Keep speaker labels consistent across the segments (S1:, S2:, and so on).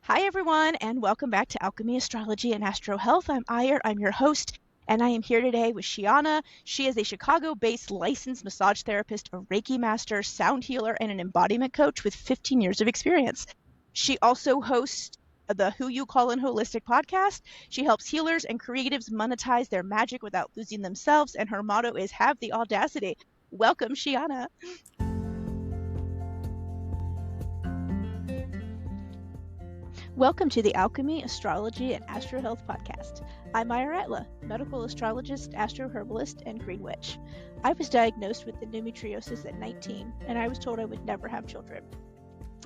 S1: Hi, everyone, and welcome back to Alchemy, Astrology, and Astro Health. I'm Ire, I'm your host, and I am here today with Sheanah. She is a Chicago-based licensed massage therapist, a Reiki master, sound healer, and an embodiment coach with 15 years of experience. She also hosts the Who You Call In Holistic podcast. She helps healers and creatives monetize their magic without losing themselves, and her motto is have the audacity. Welcome, Sheanah. Welcome to the Alchemy, Astrology, and Astro Health podcast. I'm Ira Atla, medical astrologist, astroherbalist, and green witch. I was diagnosed with endometriosis at 19, and I was told I would never have children.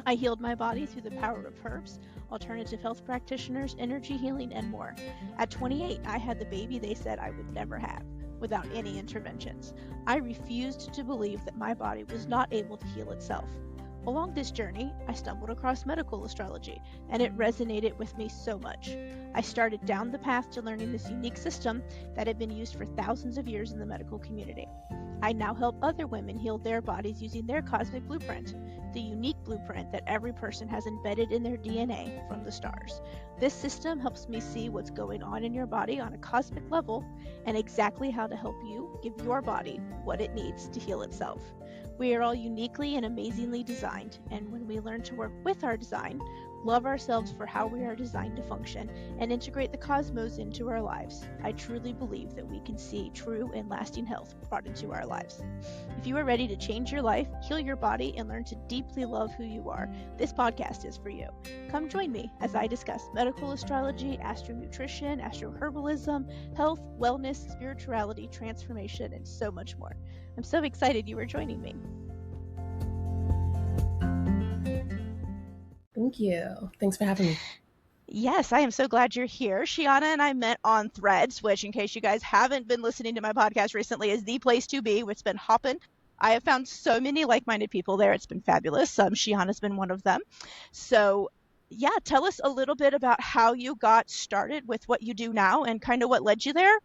S1: I healed my body through the power of herbs, alternative health practitioners, energy healing, and more. At 28, I had the baby they said I would never have, without any interventions. I refused to believe that my body was not able to heal itself. Along this journey, I stumbled across medical astrology, and it resonated with me so much. I started down the path to learning this unique system that had been used for thousands of years in the medical community. I now help other women heal their bodies using their cosmic blueprint, the unique blueprint that every person has embedded in their DNA from the stars. This system helps me see what's going on in your body on a cosmic level and exactly how to help you give your body what it needs to heal itself. We are all uniquely and amazingly designed, and when we learn to work with our design, love ourselves for how we are designed to function, and integrate the cosmos into our lives, I truly believe that we can see true and lasting health brought into our lives. If you are ready to change your life, heal your body, and learn to deeply love who you are, this podcast is for you. Come join me as I discuss medical astrology, astronutrition, astroherbalism, health, wellness, spirituality, transformation, and so much more. I'm so excited you are joining me.
S2: Thank you. Thanks for having me.
S1: Yes, I am so glad you're here. Sheanah and I met on Threads, which, in case you guys haven't been listening to my podcast recently, is the place to be. It's been hopping. I have found so many like-minded people there. It's been fabulous. Sheanah's been one of them. So, yeah, tell us a little bit about how you got started with what you do now and kind of what led you there.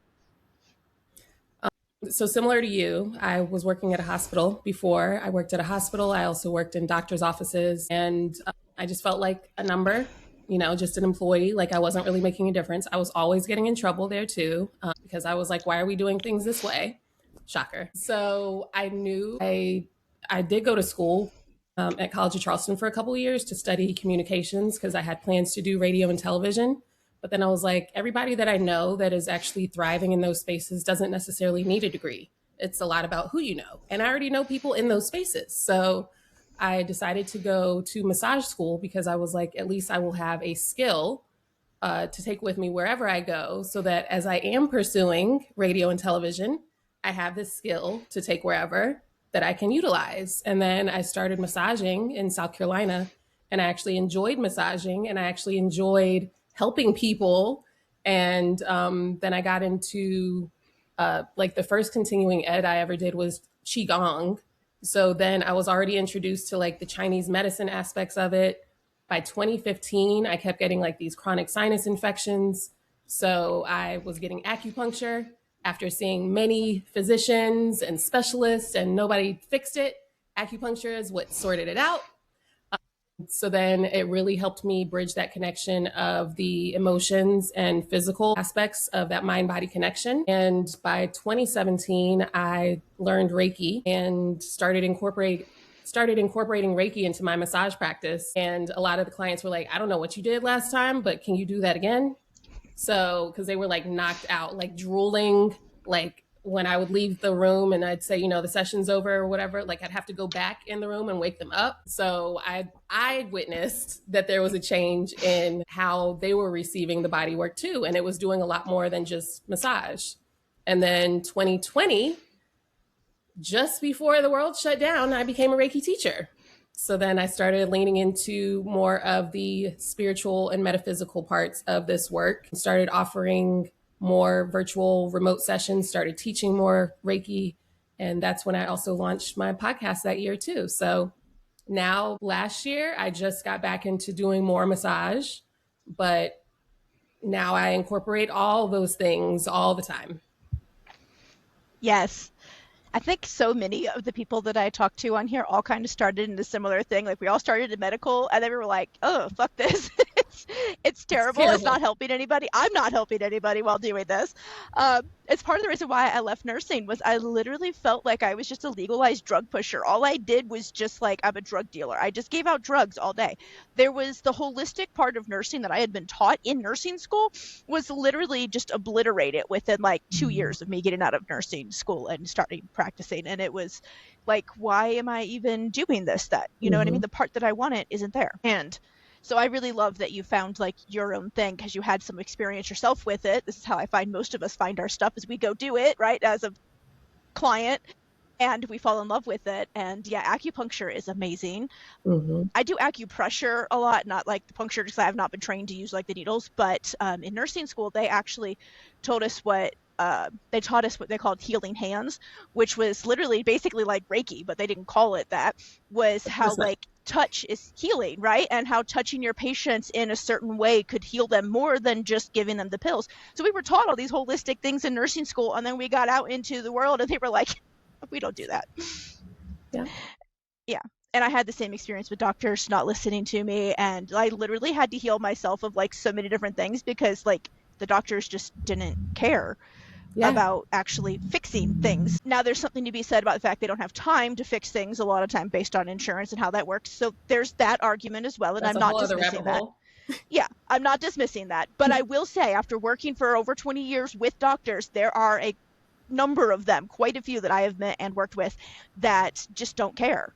S2: So similar to you, I was working at a hospital before. I worked at a hospital. I also worked in doctor's offices, and I just felt like a number, just an employee. Like I wasn't really making a difference. I was always getting in trouble there too, because I was like, why are we doing things this way? Shocker. So I knew I did go to school at College of Charleston for a couple of years to study communications because I had plans to do radio and television. But then I was like, everybody that I know that is actually thriving in those spaces doesn't necessarily need a degree. It's a lot about who you know. And I already know people in those spaces. So I decided to go to massage school because I was like, at least I will have a skill to take with me wherever I go so that as I am pursuing radio and television, I have this skill to take wherever that I can utilize. And then I started massaging in South Carolina, and I actually enjoyed massaging, and I actually enjoyed helping people. And then I got into like the first continuing ed I ever did was Qigong. So then I was already introduced to like the Chinese medicine aspects of it. By 2015, I kept getting like these chronic sinus infections. So I was getting acupuncture after seeing many physicians and specialists, and nobody fixed it. Acupuncture is what sorted it out. So then it really helped me bridge that connection of the emotions and physical aspects of that mind-body connection. And by 2017, I learned Reiki and started incorporating Reiki into my massage practice. And a lot of the clients were like, I don't know what you did last time, but can you do that again? So, because they were like knocked out, like drooling, like when I would leave the room and I'd say, the session's over or whatever, like I'd have to go back in the room and wake them up. So I witnessed that there was a change in how they were receiving the body work too. And it was doing a lot more than just massage. And then 2020, just before the world shut down, I became a Reiki teacher. So then I started leaning into more of the spiritual and metaphysical parts of this work, started offering more virtual remote sessions, started teaching more Reiki. And that's when I also launched my podcast that year too. So now last year, I just got back into doing more massage, but now I incorporate all those things all the time.
S1: Yes. I think so many of the people that I talked to on here all kind of started in a similar thing. Like we all started in medical and then we were like, oh, fuck this. It's
S2: It's
S1: terrible. It's not
S2: terrible.
S1: helping anybody. I'm not helping anybody while doing this. It's part of the reason why I left nursing was I literally felt like I was just a legalized drug pusher. All I did was just like I'm a drug dealer. I just gave out drugs all day. There was the holistic part of nursing that I had been taught in nursing school was literally just obliterated within like 2 years of me getting out of nursing school and starting practicing. And it was like, why am I even doing this? That, you know what I mean?
S2: Mm-hmm.
S1: The part that I wanted isn't there. And so I really love that you found like your own thing because you had some experience yourself with it. This is how I find most of us find our stuff as we go do it, right? As a client, and we fall in love with it. And yeah, acupuncture is amazing.
S2: Mm-hmm.
S1: I do acupressure a lot, not like the puncture because I have not been trained to use like the needles. But in nursing school, they actually told us what they taught us what they called healing hands, which was literally basically like Reiki, but they didn't call it that. Was
S2: Of
S1: how
S2: course not.
S1: like touch is healing, right? And how touching your patients in a certain way could heal them more than just giving them the pills. So we were taught all these holistic things in nursing school, and then we got out into the world, and they were like, "We don't do that."
S2: Yeah.
S1: Yeah. And I had the same experience with doctors not listening to me. And I literally had to heal myself of like so many different things because like the doctors just didn't care
S2: Yeah.
S1: about actually fixing things. Now, there's something to be said about the fact they don't have time to fix things a lot of time based on insurance and how that works. So there's that argument as well. And
S2: That's
S1: I'm
S2: a
S1: not
S2: whole other rabbit
S1: dismissing that.
S2: hole.
S1: Yeah, I'm not dismissing that. But I will say, after working for over 20 years with doctors, there are a number of them, quite a few that I have met and worked with, that just don't care.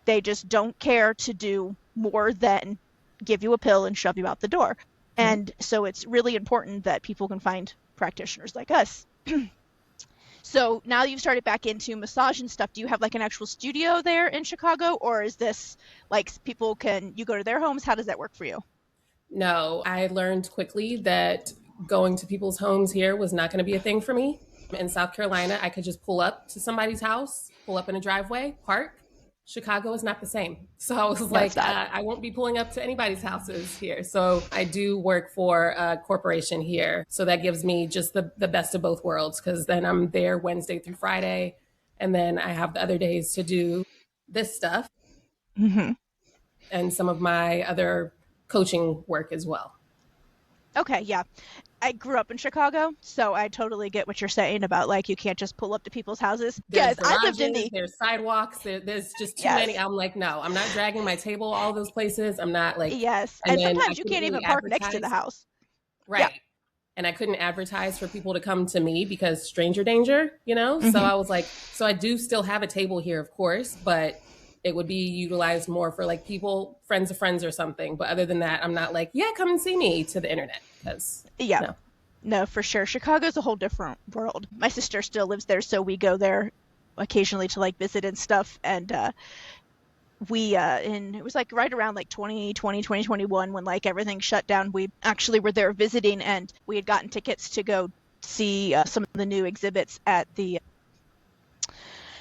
S1: They just don't care to do more than give you a pill and shove you out the door.
S2: Yeah.
S1: And so it's really important that people can find practitioners like us. So now you've started back into massage and stuff. Do you have like an actual studio there in Chicago, or is this like people can you go to their homes? How does that work for you?
S2: No, I learned quickly that going to people's homes here was not going to be a thing for me. In South Carolina, I could just pull up to somebody's house, pull up in a driveway, park. Chicago is not the same. So I was
S1: No, it's
S2: like,
S1: not.
S2: I won't be pulling up to anybody's houses here. So I do work for a corporation here. So that gives me just the best of both worlds because then I'm there Wednesday through Friday. And then I have the other days to do this stuff
S1: Mm-hmm.
S2: and some of my other coaching work as well.
S1: Okay, yeah. I grew up in Chicago, so I totally get what you're saying about like you can't just pull up to people's houses.
S2: There's
S1: Guys, I lived in
S2: garages,
S1: the
S2: there's sidewalks, there's just too many.
S1: yes,
S2: I'm like, no, I'm not dragging my table all those places. I'm not like,
S1: yes,
S2: and
S1: and
S2: then I
S1: sometimes you
S2: couldn't
S1: can't
S2: really
S1: even park next to the
S2: advertise.
S1: house. Yeah.
S2: Right. And I couldn't advertise for people to come to me because stranger danger, you know? So
S1: Mm-hmm.
S2: I was like, so I do still have a table here, of course, but it would be utilized more for like people, friends of friends or something. But other than that, I'm not like, yeah, come and see me to the internet because
S1: Yeah.
S2: no.
S1: No, for sure. Chicago's a whole different world. My sister still lives there, so we go there occasionally to like visit and stuff. And we in it was like right around like 2020, 2021 when like everything shut down. We actually were there visiting, and we had gotten tickets to go see some of the new exhibits at the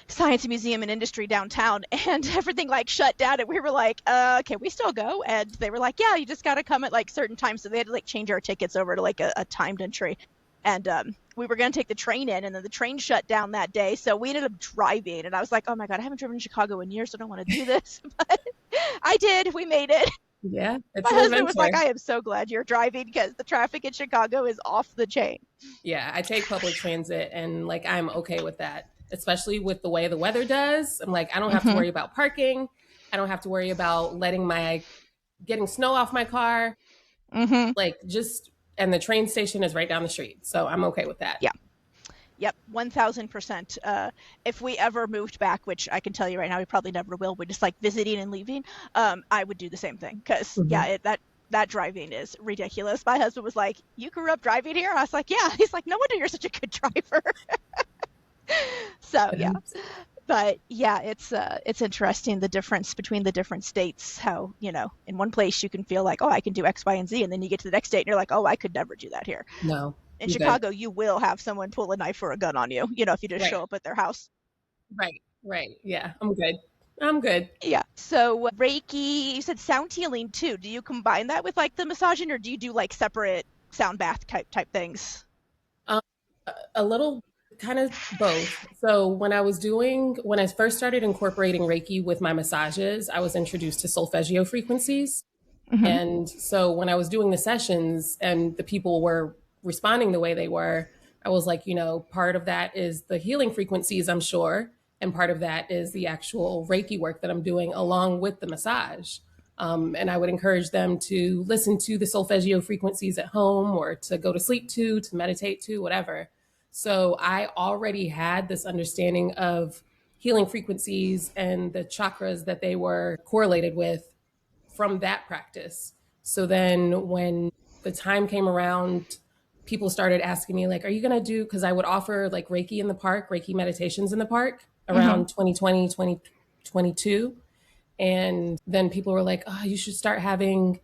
S1: Science Museum and Industry downtown, and everything like shut down, and we were like, can we still go? And they were like, yeah, you just got to come at like certain times. So they had to like change our tickets over to like a timed entry. And we were going to take the train in, and then the train shut down that day. So we ended up driving, and I was like, oh my God, I haven't driven in Chicago in years. So I don't want to do this. But I did. We made it.
S2: Yeah,
S1: My
S2: it's an
S1: husband was like,
S2: adventure.
S1: I am so glad you're driving because the traffic in Chicago is off the chain.
S2: Yeah, I take public transit and like I'm okay with that, especially with the way the weather does. I'm like, I don't have to
S1: Mm-hmm.
S2: worry about parking. I don't have to worry about letting my getting snow off my car.
S1: Mm-hmm.
S2: Like just and the train station is right down the street. So I'm okay with that.
S1: Yeah. Yep, 1000%. If we ever moved back, which I can tell you right now, we probably never will. We're just like visiting and leaving. I would do the same thing because yeah,
S2: Mhm.
S1: that driving is ridiculous. My husband was like, "You grew up driving here?" I was like, "Yeah." He's like, "No wonder you're such a good driver." So
S2: It
S1: yeah,
S2: helps.
S1: but yeah, it's interesting the difference between the different states. How in one place you can feel like, "Oh, I can do X, Y, and Z," and then you get to the next state and you're like, "Oh, I could never do that here."
S2: No,
S1: In
S2: you good.
S1: Chicago, you will have someone pull a knife or a gun on you, if you just
S2: Right,
S1: show up at their house.
S2: right, right. Yeah, I'm good. I'm good.
S1: Yeah. So Reiki, you said sound healing too. Do you combine that with like the massaging, or do you do like separate sound bath type things?
S2: Um, a little kind of both. So when I first started incorporating Reiki with my massages, I was introduced to solfeggio frequencies.
S1: Mm-hmm.
S2: And so when I was doing the sessions and the people were responding the way they were, I was like, part of that is the healing frequencies, I'm sure. And part of that is the actual Reiki work that I'm doing along with the massage. And I would encourage them to listen to the solfeggio frequencies at home or to go to sleep to meditate to, whatever. So I already had this understanding of healing frequencies and the chakras that they were correlated with from that practice. So then when the time came around, people started asking me, like, are you going to do, because I would offer like Reiki in the park, Reiki meditations in the park
S1: Mm-hmm.
S2: around 2020, 2022. And then people were like, oh, you should start having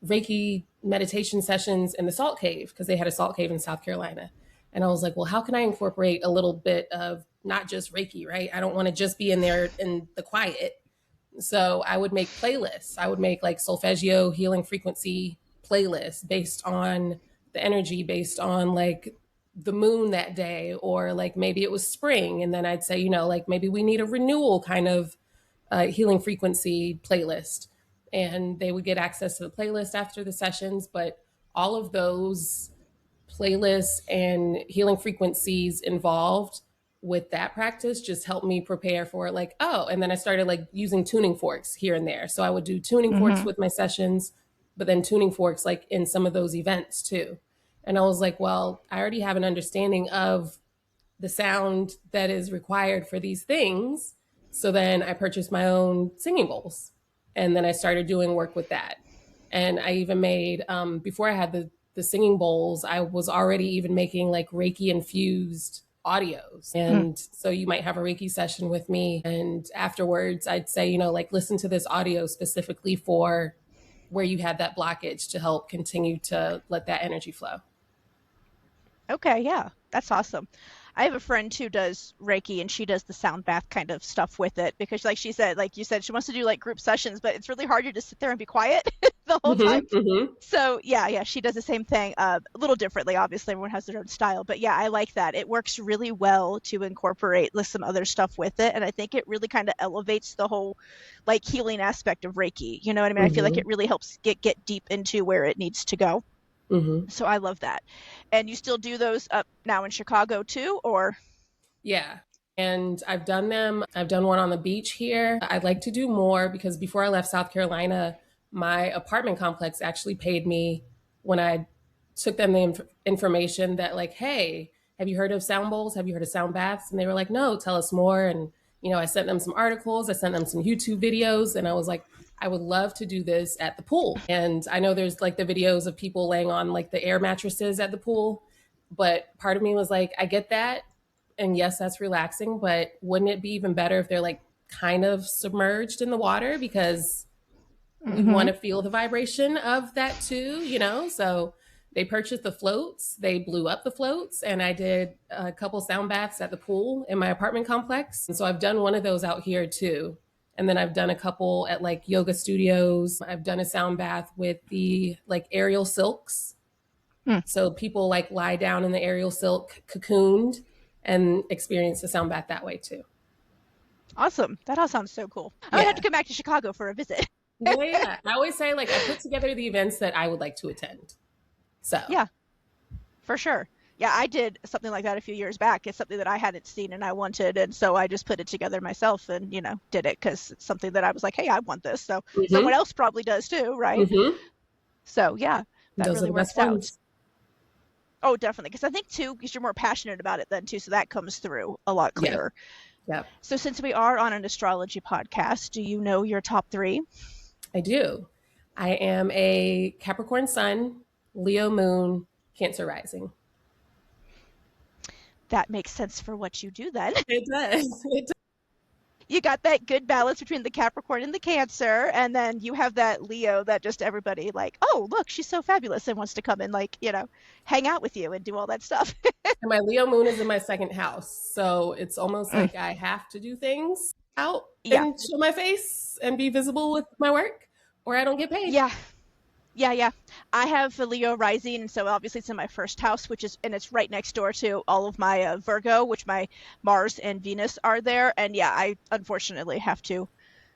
S2: Reiki meditation sessions in the Salt Cave, because they had a Salt Cave in South Carolina. And I was like, well, how can I incorporate a little bit of not just Reiki, right? I don't want to just be in there in the quiet. So I would make playlists. I would make like solfeggio healing frequency playlists based on the energy, based on like the moon that day, or like maybe it was spring. And then I'd say, like maybe we need a renewal kind of healing frequency playlist. And they would get access to the playlist after the sessions. But all of those playlists and healing frequencies involved with that practice just helped me prepare for it. Like, oh, and then I started like using tuning forks here and there. So I would do tuning forks
S1: Mm-hmm.
S2: with my sessions, but then tuning forks like in some of those events too. And I was like, well, I already have an understanding of the sound that is required for these things. So then I purchased my own singing bowls, and then I started doing work with that. And I even made, before I had the singing bowls, I was already even making like Reiki infused audios.
S1: Mm.
S2: And so you might have a Reiki session with me, and afterwards I'd say, like listen to this audio specifically for where you had that blockage to help continue to let that energy flow.
S1: Okay, yeah, that's awesome. I have a friend who does Reiki and she does the sound bath kind of stuff with it because, like she said, like you said, she wants to do like group sessions, but it's really hard to just sit there and be quiet the whole time.
S2: Mm-hmm, mm-hmm.
S1: So yeah, she does the same thing, a little differently. Obviously, everyone has their own style, but yeah, I like that. It works really well to incorporate like some other stuff with it, and I think it really kind of elevates the whole like healing aspect of Reiki. You know what I mean? I feel like
S2: Mm-hmm.
S1: it really helps get deep into where it needs to go.
S2: Mm-hmm.
S1: So I love that. And you still do those up now in Chicago too, or?
S2: Yeah. And I've done them. I've done one on the beach here. I'd like to do more because before I left South Carolina, my apartment complex actually paid me when I took them the information that, like, hey, have you heard of sound bowls? Have you heard of sound baths? And they were like, no, tell us more. And, I sent them some articles, I sent them some YouTube videos, and I was like, I would love to do this at the pool. And I know there's like the videos of people laying on like the air mattresses at the pool. But part of me was like, I get that, and yes, that's relaxing, but wouldn't it be even better if they're like kind of submerged in the water, because we
S1: Mm-hmm.
S2: want to feel the vibration of that too. So they purchased the floats, they blew up the floats, and I did a couple sound baths at the pool in my apartment complex. And so I've done one of those out here too. And then I've done a couple at like yoga studios. I've done a sound bath with the like aerial silks.
S1: Mm.
S2: So people like lie down in the aerial silk cocooned and experience the sound bath that way too.
S1: Awesome. That all sounds so cool. I might have
S2: Yeah.
S1: to come back to Chicago for a visit.
S2: Yeah, yeah. I always say like I put together the events that I would like to attend. So,
S1: Yeah, for sure. Yeah, I did something like that a few years back. It's something that I hadn't seen and I wanted, and so I just put it together myself and, did it because it's something that I was like, hey, I want this. So
S2: hmm
S1: someone else probably does too, right?
S2: hmm
S1: So yeah, that
S2: those are
S1: really
S2: the best
S1: works out.
S2: ones.
S1: Oh, definitely. Because I think too, because you're more passionate about it then too, so that comes through a lot
S2: Yeah,
S1: clearer.
S2: yeah,
S1: So since we are on an astrology podcast, do you know your top three?
S2: I do. I am a Capricorn sun, Leo moon, Cancer rising.
S1: That makes sense for what you do then.
S2: It does. It does.
S1: You got that good balance between the Capricorn and the Cancer, and then you have that Leo that just everybody like, oh, look, she's so fabulous and wants to come and like, hang out with you and do all that stuff.
S2: And my Leo moon is in my second house. So it's almost
S1: Mm.
S2: like I have to do things out
S1: Yeah.
S2: and show my face and be visible with my work, or I don't get paid.
S1: Yeah. Yeah, yeah. I have a Leo rising, and so obviously it's in my first house, and it's right next door to all of my Virgo, which my Mars and Venus are there. And yeah, I unfortunately have to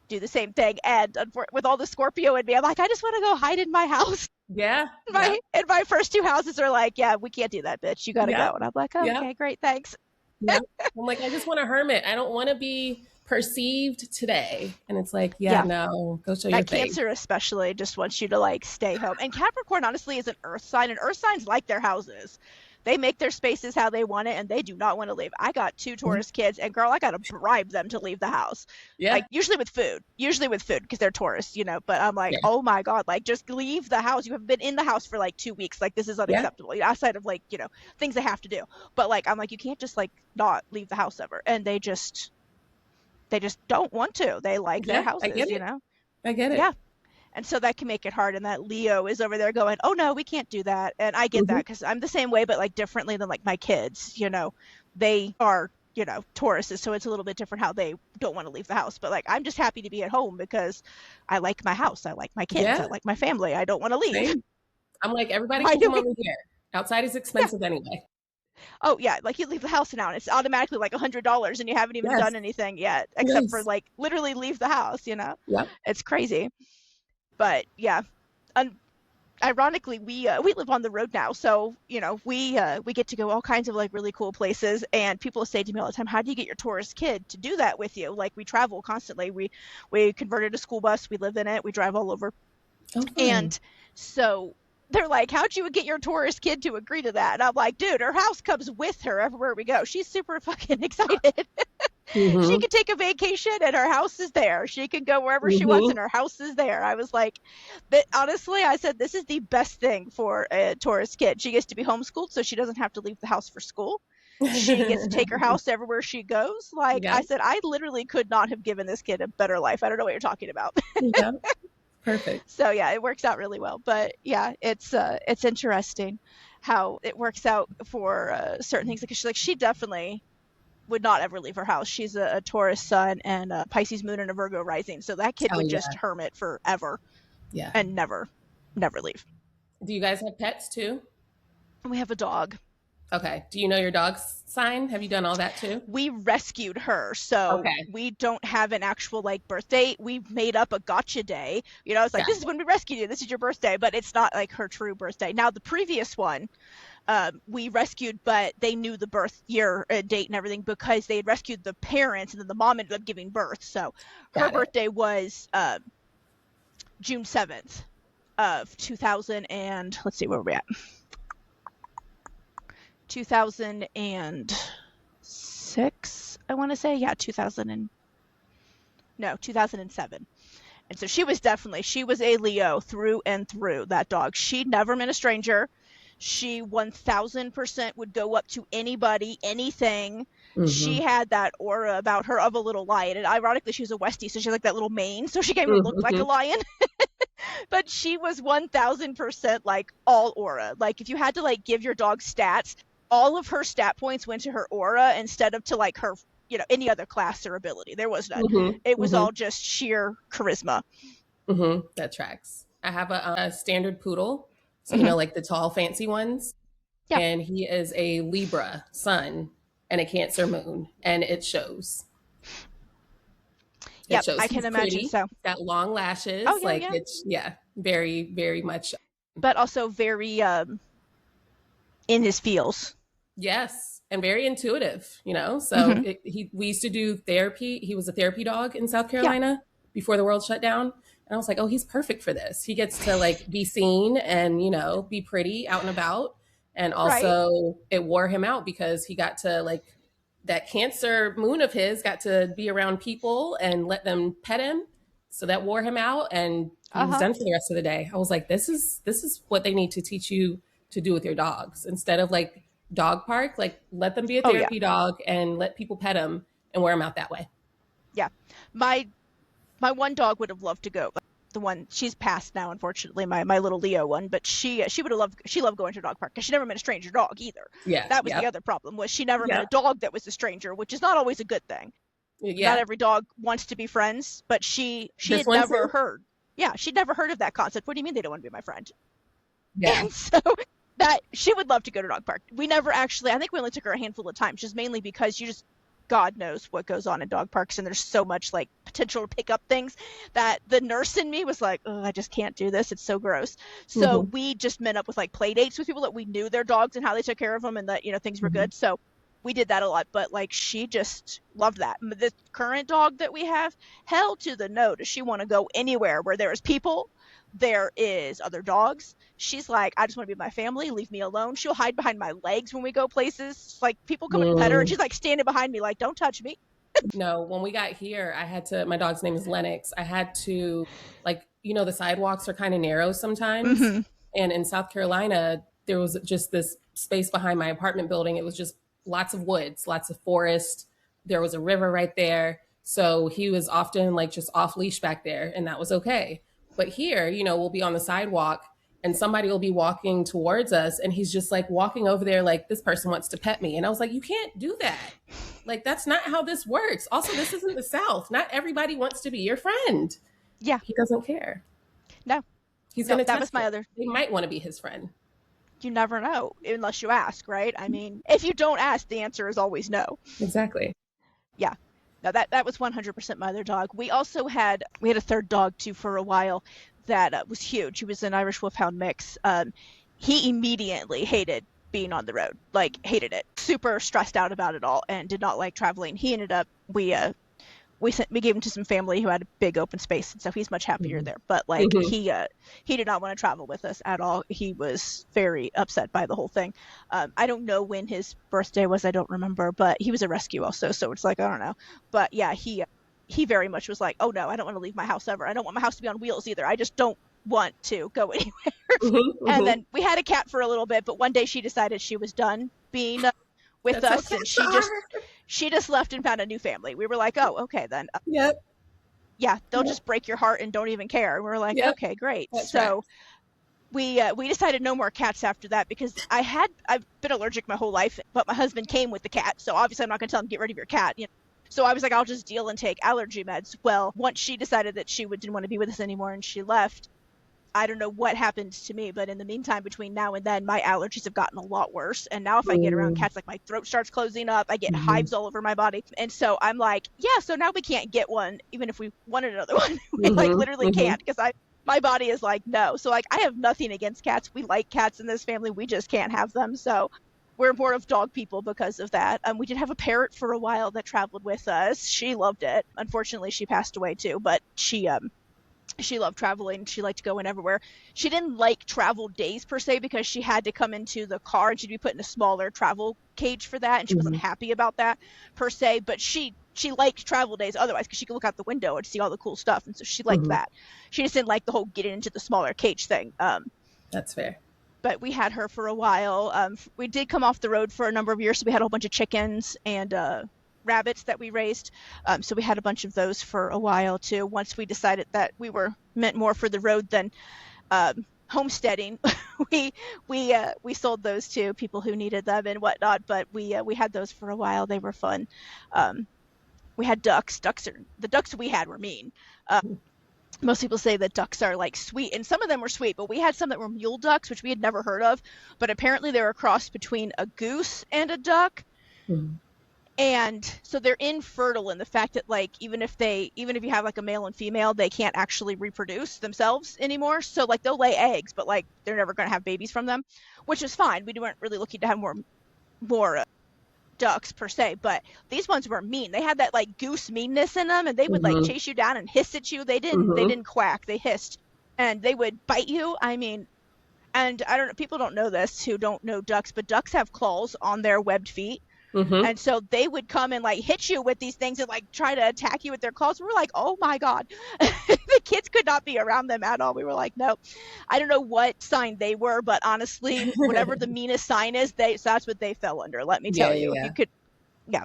S1: do the same thing. And with all the Scorpio in me, I'm like, I just want to go hide in my house.
S2: Yeah.
S1: And my first two houses are like, yeah, we can't do that, bitch. You got to
S2: Yep.
S1: go. And I'm like, oh,
S2: Yep.
S1: okay, great, thanks.
S2: Yep. I'm like, I just want to hermit. I don't want to be perceived today. And it's like,
S1: Yeah.
S2: no, go show your
S1: That
S2: face.
S1: Cancer especially just wants you to like stay home. And Capricorn honestly is an earth sign, and earth signs like their houses. They make their spaces how they want it, and they do not want to leave. I got two Taurus kids, and girl, I got to bribe them to leave the house.
S2: Yeah.
S1: Like usually with food, because they're Taurus, you know. But I'm like, oh my God, like just leave the house. You have been in the house for like 2 weeks. Like this is unacceptable. You know, outside of like, you know, things they have to do. But like, I'm like, you can't just like not leave the house ever. And they just don't want to. They like their houses, you know.
S2: I get it.
S1: Yeah. And so that can make it hard. And that Leo is over there going, oh, no, we can't do that. And I get that because I'm the same way, but like differently than like my kids, you know, they are, you know, Tauruses. So it's a little bit different how they don't want to leave the house. But like, I'm just happy to be at home because I like my house. I like my kids. I like my family. I don't want to leave.
S2: Same. I'm like, everybody can come over here. Outside is expensive anyway.
S1: Oh, yeah. Like you leave the house now and it's automatically like $100 and you haven't even done anything yet except for like literally leave the house, you know?
S2: Yeah.
S1: It's crazy. But yeah, ironically, we live on the road now, so you know we get to go all kinds of like really cool places. And people say to me all the time, "How do you get your Taurus kid to do that with you?" Like we travel constantly. We converted a school bus. We live in it. We drive all over, and so they're like, "How'd you get your Taurus kid to agree to that?" And I'm like, "Dude, her house comes with her everywhere we go. She's super fucking excited." She can take a vacation and her house is there. She can go wherever she wants and her house is there. I was like, but honestly, I said, this is the best thing for a Taurus kid. She gets to be homeschooled, so she doesn't have to leave the house for school. She gets to take her house everywhere she goes. Like I said, I literally could not have given this kid a better life. I don't know what you're talking about.
S2: Yeah. Perfect.
S1: So yeah, it works out really well. But yeah, it's interesting how it works out for certain things. Like she definitely would not ever leave her house. She's a Taurus sun and a Pisces moon and a Virgo rising. So that kid would just hermit forever.
S2: Yeah.
S1: And never leave.
S2: Do you guys have pets too?
S1: We have a dog.
S2: Okay. Do you know your dog's sign? Have you done all that too?
S1: We rescued her. So we don't have an actual like birthday. We made up a gotcha day. You know, it's like, this is when we rescued you. This is your birthday, but it's not like her true birthday. Now the previous one, we rescued, but they knew the birth year, date and everything because they had rescued the parents and then the mom ended up giving birth. So her birthday was June 7th of 2000 and let's see where we're at. 2006, I want to say. Yeah, 2007. And so she was a Leo through and through, that dog. She never met a stranger. She 1000% would go up to anybody, anything. She had that aura about her of a little lion. And ironically, she was a Westie, so she had like that little mane. So she kind of looked like a lion. But she was 1000% like all aura. Like if you had to like give your dog stats, all of her stat points went to her aura instead of to like her, you know, any other class or ability. There was none. It was all just sheer charisma.
S2: That tracks. I have a standard poodle. So, you know, like the tall, fancy ones. Yeah. And he is a Libra sun and a Cancer moon. And it shows.
S1: Yeah, I can imagine so.
S2: He's got long lashes.
S1: Oh, yeah,
S2: it's, very, very much.
S1: But also very in his feels.
S2: Yes. And very intuitive, you know. So we used to do therapy. He was a therapy dog in South Carolina before the world shut down. And I was like, oh, he's perfect for this. He gets to like be seen and, you know, be pretty out and about. And also it wore him out because he got to like that Cancer moon of his got to be around people and let them pet him. So that wore him out and he was done for the rest of the day. I was like, this is what they need to teach you to do with your dogs. Instead of like dog park, like let them be a therapy dog and let people pet him and wear him out that way.
S1: Yeah. My one dog would have loved to go. The one, she's passed now, unfortunately, my little Leo one, but she would have loved, she loved going to a dog park because she never met a stranger dog either.
S2: Yeah.
S1: That was the other problem, was she never met a dog that was a stranger, which is not always a good thing.
S2: Yeah.
S1: Not every dog wants to be friends, but she had never heard. Yeah, she'd never heard of that concept. What do you mean they don't want to be my friend? Yeah. And so that she would love to go to a dog park. We never actually, I think we only took her a handful of times, just mainly because God knows what goes on in dog parks, and there's so much like potential to pick up things that the nurse in me was like, oh, I just can't do this. It's so gross. So
S2: Mm-hmm.
S1: we just met up with like play dates with people that we knew their dogs and how they took care of them, and that, things were
S2: Mm-hmm.
S1: good. So we did that a lot, but like she just loved that. The current dog that we have, hell to the no, does she want to go anywhere where there is people, there is other dogs. She's like, I just want to be with my family, leave me alone. She'll hide behind my legs when we go places. Like people come and pet her, and
S2: Mm.
S1: she's like standing behind me, like, don't touch me.
S2: No, when we got here, my dog's name is Lennox. I had to, like, the sidewalks are kind of narrow sometimes.
S1: Mm-hmm.
S2: And in South Carolina, there was just this space behind my apartment building. It was just lots of woods, lots of forest. There was a river right there. So he was often like just off leash back there, and that was okay. But here, we'll be on the sidewalk and somebody will be walking towards us, and he's just like walking over there like this person wants to pet me. And I was like, you can't do that. Like, that's not how this works. Also, this isn't the South. Not everybody wants to be your friend.
S1: Yeah.
S2: He doesn't care.
S1: No.
S2: He's
S1: No,
S2: going to
S1: that
S2: test
S1: was my
S2: it.
S1: other.
S2: They might want to be his friend.
S1: You never know unless you ask, right? I mean, if you don't ask, the answer is always no.
S2: Exactly.
S1: Yeah. No, that was 100% my other dog. We also had a third dog too for a while that was huge. He was an Irish Wolfhound mix. He immediately hated being on the road, like hated it, super stressed out about it all, and did not like traveling. He ended up we gave him to some family who had a big open space, and so he's much happier
S2: Mm-hmm.
S1: there. But like
S2: Mm-hmm.
S1: he did not want to travel with us at all. He was very upset by the whole thing. I don't know when his birthday was. I don't remember, but he was a rescue also, so it's like I don't know. But yeah, he very much was like, oh no, I don't want to leave my house ever. I don't want my house to be on wheels either. I just don't want to go anywhere.
S2: Mm-hmm.
S1: And
S2: Mm-hmm.
S1: then we had a cat for a little bit, but one day she decided she was done being with
S2: That's how
S1: us, and
S2: cats are.
S1: she just left and found a new family. We were like, oh, okay then.
S2: Yep.
S1: Yeah, they'll
S2: Yep.
S1: just break your heart and don't even care. And we're like,
S2: Yep.
S1: okay, great.
S2: That's
S1: So
S2: right.
S1: we decided no more cats after that, because I've been allergic my whole life, but my husband came with the cat, so obviously I'm not going to tell him get rid of your cat. So I was like, I'll just deal and take allergy meds. Well, once she decided that didn't want to be with us anymore and she left, I don't know what happened to me, but in the meantime, between now and then, my allergies have gotten a lot worse. And now if I get around
S2: Mm-hmm.
S1: cats, like my throat starts closing up, I get
S2: Mm-hmm.
S1: hives all over my body. And so I'm like, yeah, so now we can't get one, even if we wanted another one. We like
S2: Mm-hmm.
S1: literally
S2: Mm-hmm.
S1: can't, because my body is like, no. So like, I have nothing against cats. We like cats in this family. We just can't have them. So we're more of dog people because of that. We did have a parrot for a while that traveled with us. She loved it. Unfortunately, she passed away too, but she loved traveling. She liked going everywhere. She didn't like travel days per se, because she had to come into the car and she'd be put in a smaller travel cage for that, and she wasn't
S2: Mm-hmm.
S1: happy about that per se. But she liked travel days otherwise, because she could look out the window and see all the cool stuff, and so she liked
S2: Mm-hmm.
S1: that. She just didn't like the whole getting into the smaller cage thing.
S2: That's fair.
S1: But we had her for a while. We did come off the road for a number of years, so we had a whole bunch of chickens and rabbits that we raised. So we had a bunch of those for a while too. Once we decided that we were meant more for the road than homesteading, we sold those to people who needed them and whatnot. But we had those for a while. They were fun. We had ducks. The ducks we had were mean. Most people say that ducks are like sweet, and some of them were sweet, but we had some that were mule ducks, which we had never heard of. But apparently they were a cross between a goose and a duck.
S2: Mm-hmm.
S1: And so they're infertile in the fact that like even if you have like a male and female, they can't actually reproduce themselves anymore. So like they'll lay eggs, but like they're never going to have babies from them, which is fine. We weren't really looking to have more ducks per se, but these ones were mean. They had that like goose meanness in them, and they would like
S2: Mm-hmm.
S1: chase you down and hiss at you. They
S2: Mm-hmm.
S1: didn't quack, they hissed, and they would bite you. I mean, and I don't know, people don't know this who don't know ducks, but ducks have claws on their webbed feet.
S2: Mm-hmm.
S1: And so they would come and like hit you with these things and like try to attack you with their claws. We were like, oh my God. The kids could not be around them at all. We were like, no. I don't know what sign they were, but honestly, whatever the meanest sign is, so that's what they fell under. Let me
S2: Yeah,
S1: tell
S2: yeah,
S1: you.
S2: yeah.
S1: You could, yeah.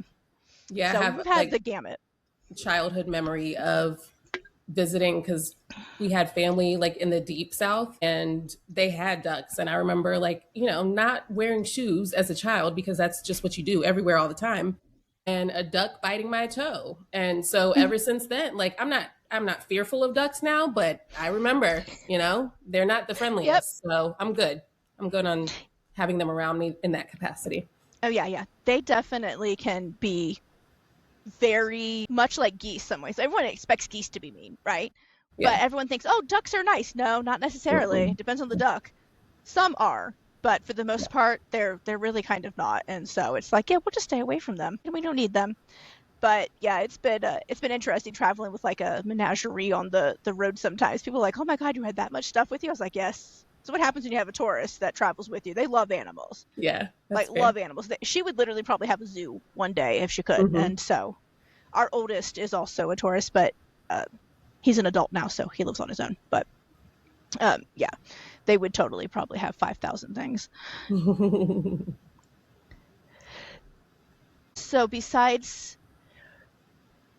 S2: Yeah, I
S1: So
S2: have
S1: we've had
S2: like
S1: the gamut.
S2: childhood memory of visiting because we had family like in the deep south and they had ducks. And I remember like, not wearing shoes as a child because that's just what you do everywhere all the time. And a duck biting my toe. And so ever since then, like I'm not fearful of ducks now, but I remember, they're not the
S1: Yep.
S2: friendliest. So I'm good. I'm good on having them around me in that capacity.
S1: Oh yeah, yeah. They definitely can be very much like geese some ways. Everyone expects geese to be mean, right?
S2: Yeah.
S1: But everyone thinks, oh, ducks are nice. No, not necessarily.
S2: Mm-mm.
S1: It depends on the duck. Some are, but for the
S2: Yeah.
S1: most part, they're really kind of not. And so it's like, yeah, we'll just stay away from them. We don't need them. But yeah, it's been interesting traveling with like a menagerie on the road sometimes. People are like, oh my god, you had that much stuff with you? I was like, yes. So what happens when you have a tourist that travels with you? They love animals,
S2: Yeah, that's
S1: like
S2: fair.
S1: love animals. She would literally probably have a zoo one day if she could.
S2: Mm-hmm.
S1: And so our oldest is also a tourist, but uh, he's an adult now, so he lives on his own. But yeah, they would totally probably have 5,000 things. So besides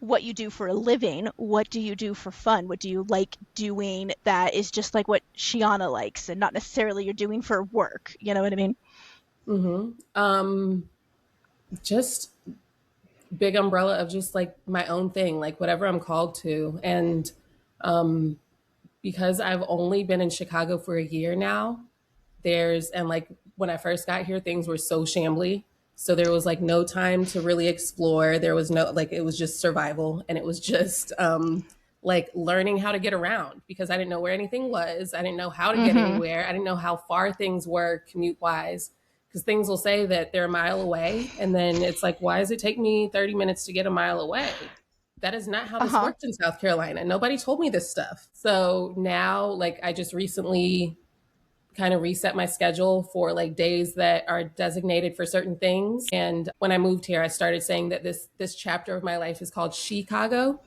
S1: what you do for a living, what do you do for fun? What do you like doing that is just like what Sheanah likes and not necessarily you're doing for work? You know what I mean?
S2: Mm-hmm. Just big umbrella of just like my own thing, like whatever I'm called to. And because I've only been in Chicago for a year now, and like when I first got here, things were so shambly. So there was like no time to really explore. There was no, like, it was just survival. And it was just like learning how to get around because I didn't know where anything was. I didn't know how to get
S1: Mm-hmm.
S2: anywhere. I didn't know how far things were commute wise because things will say that they're a mile away. And then it's like, why does it take me 30 minutes to get a mile away? That is not how
S1: Uh
S2: this
S1: huh.
S2: works in South Carolina. Nobody told me this stuff. So now, like, I just recently kind of reset my schedule for like days that are designated for certain things. And when I moved here, I started saying that this chapter of my life is called Chicago.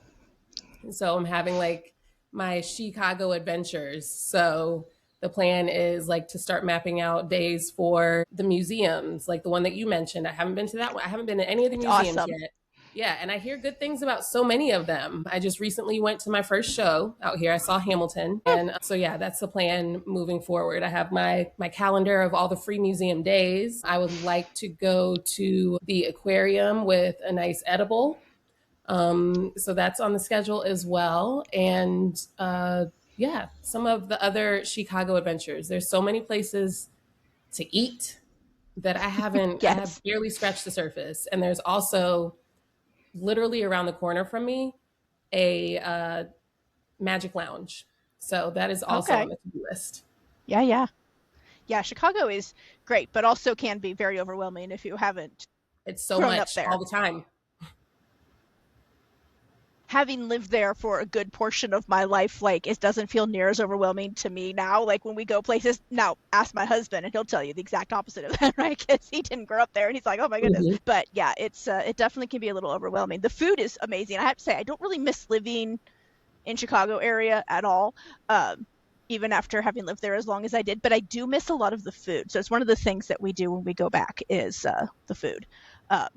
S2: So I'm having like my Chicago adventures. So the plan is like to start mapping out days for the museums, like the one that you mentioned. I haven't been to that one. I haven't been to any of the
S1: It's
S2: museums
S1: awesome.
S2: yet. Yeah, and I hear good things about so many of them. I just recently went to my first show out here. I saw Hamilton, and so yeah, that's the plan moving forward. I have my calendar of all the free museum days. I would like to go to the aquarium with a nice edible, so that's on the schedule as well. And yeah, some of the other Chicago adventures. There's so many places to eat that I have
S1: Yes.
S2: barely scratched the surface. And there's also literally around the corner from me a Magic Lounge. So that is also on
S1: Okay.
S2: the to-do list.
S1: Yeah, yeah. Yeah, Chicago is great, but also can be very overwhelming if you haven't
S2: It's so
S1: grown up
S2: much all
S1: there.
S2: the time.
S1: Having lived there for a good portion of my life, like it doesn't feel near as overwhelming to me now. Like when we go places, now ask my husband and he'll tell you the exact opposite of that, right? Because he didn't grow up there and he's like, oh my goodness.
S2: Mm-hmm.
S1: But yeah, it definitely can be a little overwhelming. The food is amazing. I have to say, I don't really miss living in Chicago area at all. Even after having lived there as long as I did, but I do miss a lot of the food. So it's one of the things that we do when we go back is the food. Uh,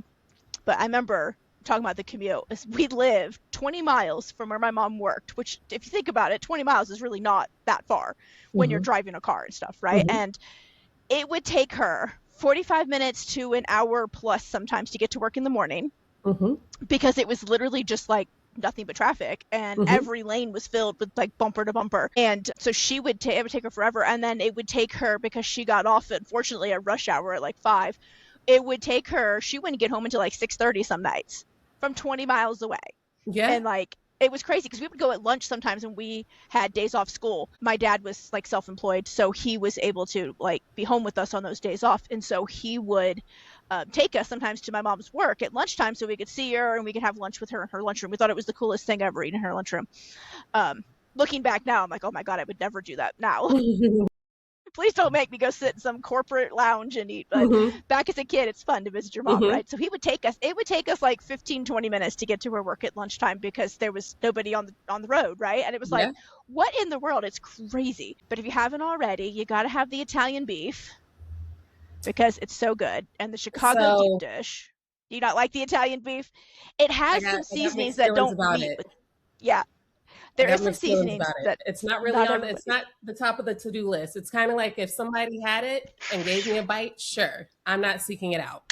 S1: but I remember talking about the commute. We lived 20 miles from where my mom worked, which, if you think about it, 20 miles is really not that far when you're
S2: Mm-hmm.
S1: driving a car and stuff, right?
S2: Mm-hmm.
S1: And it would take her 45 minutes to an hour plus sometimes to get to work in the morning
S2: Mm-hmm.
S1: because it was literally just like nothing but traffic and
S2: Mm-hmm.
S1: every lane was filled with like bumper to bumper, and so it would take her forever, and then it would take her because she got off unfortunately at rush hour at like 5. It would take her, she wouldn't get home until like 6:30 some nights from 20 miles away.
S2: Yeah.
S1: And like it was crazy because we would go at lunch sometimes when we had days off school. My dad was like self-employed, so he was able to like be home with us on those days off, and so he would take us sometimes to my mom's work at lunchtime so we could see her and we could have lunch with her in her lunchroom. We thought it was the coolest thing ever, eating in her lunchroom. Looking back now, I'm like, oh my god, I would never do that now. Please don't make me go sit in some corporate lounge and eat. But
S2: Mm-hmm.
S1: back as a kid, it's fun to visit your mom,
S2: Mm-hmm.
S1: right? So he would take us. It would take us like 15, 20 minutes to get to her work at lunchtime because there was nobody on the road, right? And it was like,
S2: Yeah.
S1: what in the world? It's crazy. But if you haven't already, you got to have the Italian beef because it's so good, and the Chicago deep
S2: So
S1: dish. Do you not like the Italian beef? It has some
S2: I got
S1: seasonings
S2: mixed
S1: that
S2: feelings
S1: don't
S2: about
S1: meet
S2: it.
S1: with. Yeah,
S2: I
S1: there
S2: got
S1: is some
S2: mixed feelings about
S1: seasonings
S2: it.
S1: that
S2: It's not really
S1: not
S2: on. It's
S1: everybody.
S2: not the top of the to-do list. It's kind of like if somebody had it and gave me a bite, sure, I'm not seeking it out.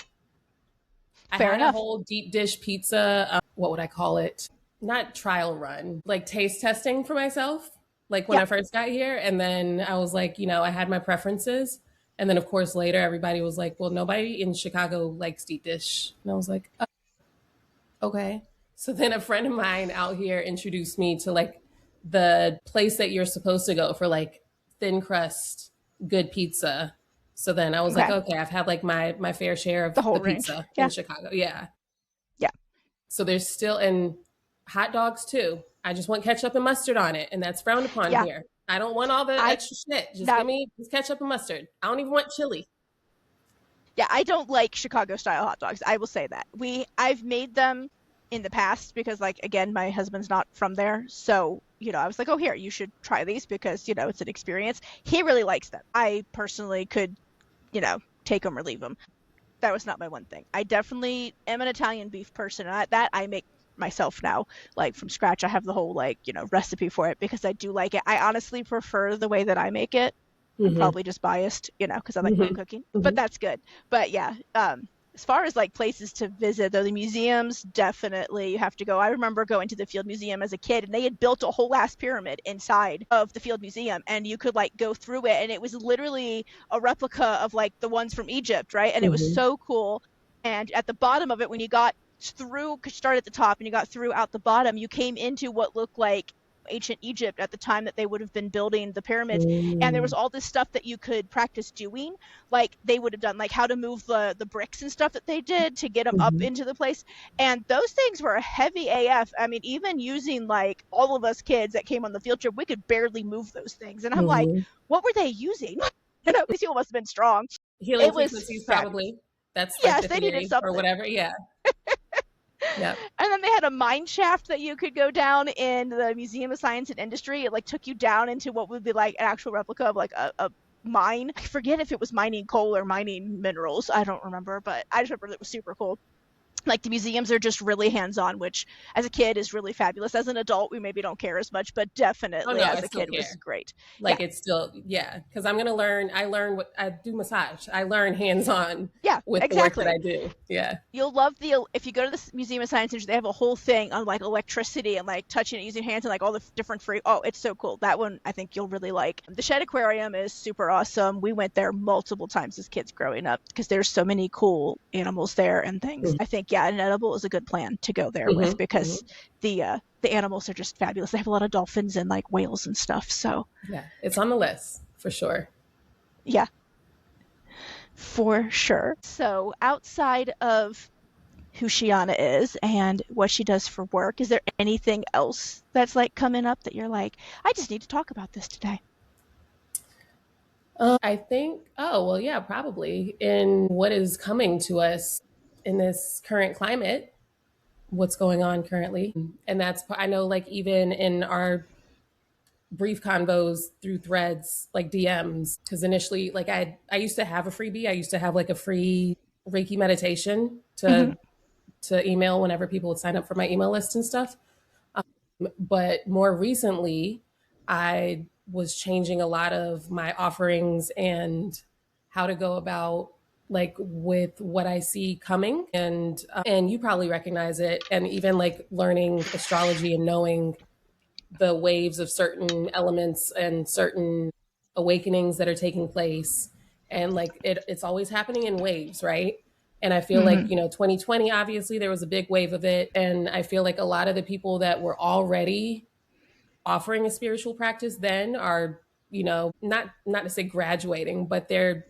S2: I
S1: Fair
S2: had a
S1: enough.
S2: whole deep dish pizza. What would I call it? Not trial run, like taste testing for myself. Like when
S1: Yeah,
S2: I first got here, and then I was like, I had my preferences, and then of course later everybody was like, well, nobody in Chicago likes deep dish, and I was like, oh. Okay. So then a friend of mine out here introduced me to like the place that you're supposed to go for like thin crust, good pizza. So then I was like,
S1: Okay.
S2: okay, I've had like my fair share
S1: The
S2: of
S1: whole
S2: the
S1: range.
S2: pizza in
S1: Yeah.
S2: Chicago. Yeah.
S1: Yeah.
S2: So there's still and hot dogs too. I just want ketchup and mustard on it, and that's frowned upon
S1: Yeah.
S2: here. I don't want all the
S1: I
S2: extra shit. Just give
S1: that
S2: me just ketchup and mustard. I don't even want chili.
S1: Yeah, I don't like Chicago style hot dogs. I will say that. I've made them in the past because like again, my husband's not from there. So, I was like, "Oh, here, you should try these because, it's an experience." He really likes them. I personally could, take them or leave them. That was not my one thing. I definitely am an Italian beef person, and that I make myself now, like from scratch. I have the whole like, recipe for it because I do like it. I honestly prefer the way that I make it. I'm
S2: Mm-hmm.
S1: probably just biased, because I like my own
S2: Mm-hmm.
S1: cooking, but
S2: Mm-hmm.
S1: that's good. But yeah, as far as like places to visit, though, the museums definitely you have to go. I remember going to the Field Museum as a kid, and they had built a whole ass pyramid inside of the Field Museum, and you could like go through it, and it was literally a replica of like the ones from Egypt, right? And it was
S2: Mm-hmm.
S1: so cool. And at the bottom of it, when you got through, because you started at the top and you got through out the bottom, you came into what looked like ancient Egypt at the time that they would have been building the pyramids, and there was
S2: Mm-hmm.
S1: all this stuff that you could practice doing, like they would have done, like how to move the bricks and stuff that they did to get them up
S2: Mm-hmm.
S1: into the place, and those things were heavy AF. I mean, even using like all of us kids that came on the field trip, we could barely move those things, and I'm like,
S2: Mm-hmm.
S1: what were they using? These people must have been strong.
S2: Healing
S1: It was
S2: frequencies,
S1: fabulous.
S2: probably. That's like
S1: Yes,
S2: the
S1: they needed
S2: theory or
S1: something.
S2: whatever. Yeah. Yeah.
S1: And then they had a mine shaft that you could go down in the Museum of Science and Industry. It like took you down into what would be like an actual replica of like a mine. I forget if it was mining coal or mining minerals. I don't remember, but I just remember it was super cool. Like the museums are just really hands-on, which as a kid is really fabulous. As an adult, we maybe don't care as much, but
S2: Oh
S1: definitely
S2: no, I
S1: as a
S2: still
S1: kid was
S2: care.
S1: great. Yeah,
S2: Like it's still, yeah, because I'm gonna learn. I learn what I do massage. I learn hands on
S1: yeah,
S2: with the work that
S1: exactly.
S2: I do. Yeah.
S1: You'll love the if you go to the Museum of Science, they have a whole thing on like electricity and like touching it using hands and like all the different free. Oh, it's so cool. That one I think you'll really like. The Shed Aquarium is super awesome. We went there multiple times as kids growing up because there's so many cool animals there and things. I think yeah, an edible is a good plan to go there with
S2: Mm-hmm.
S1: because
S2: Hmm.
S1: the animals are just fabulous. They have a lot of dolphins and like whales and stuff. So
S2: Yeah, it's on the list for sure.
S1: yeah, for sure. So outside of who Sheanah is and what she does for work. Is there anything else that's like coming up that you're like, I just need to talk about this today?
S2: I think. Oh well, yeah, probably in what is coming to us in this current climate. What's going on currently, and that's I know like even in our brief convos through threads like DMs because initially like I used to have a freebie. I used to have like a free Reiki meditation
S1: Mm-hmm.
S2: to email whenever people would sign up for my email list and stuff. But more recently, I was changing a lot of my offerings and how to go about like with what I see coming and you probably recognize it and even like learning astrology and knowing the waves of certain elements and certain awakenings that are taking place and like it's always happening in waves, right? And I feel like
S1: Mm-hmm.
S2: 2020 obviously there was a big wave of it, and I feel like a lot of the people that were already offering a spiritual practice then are not to say graduating, but they're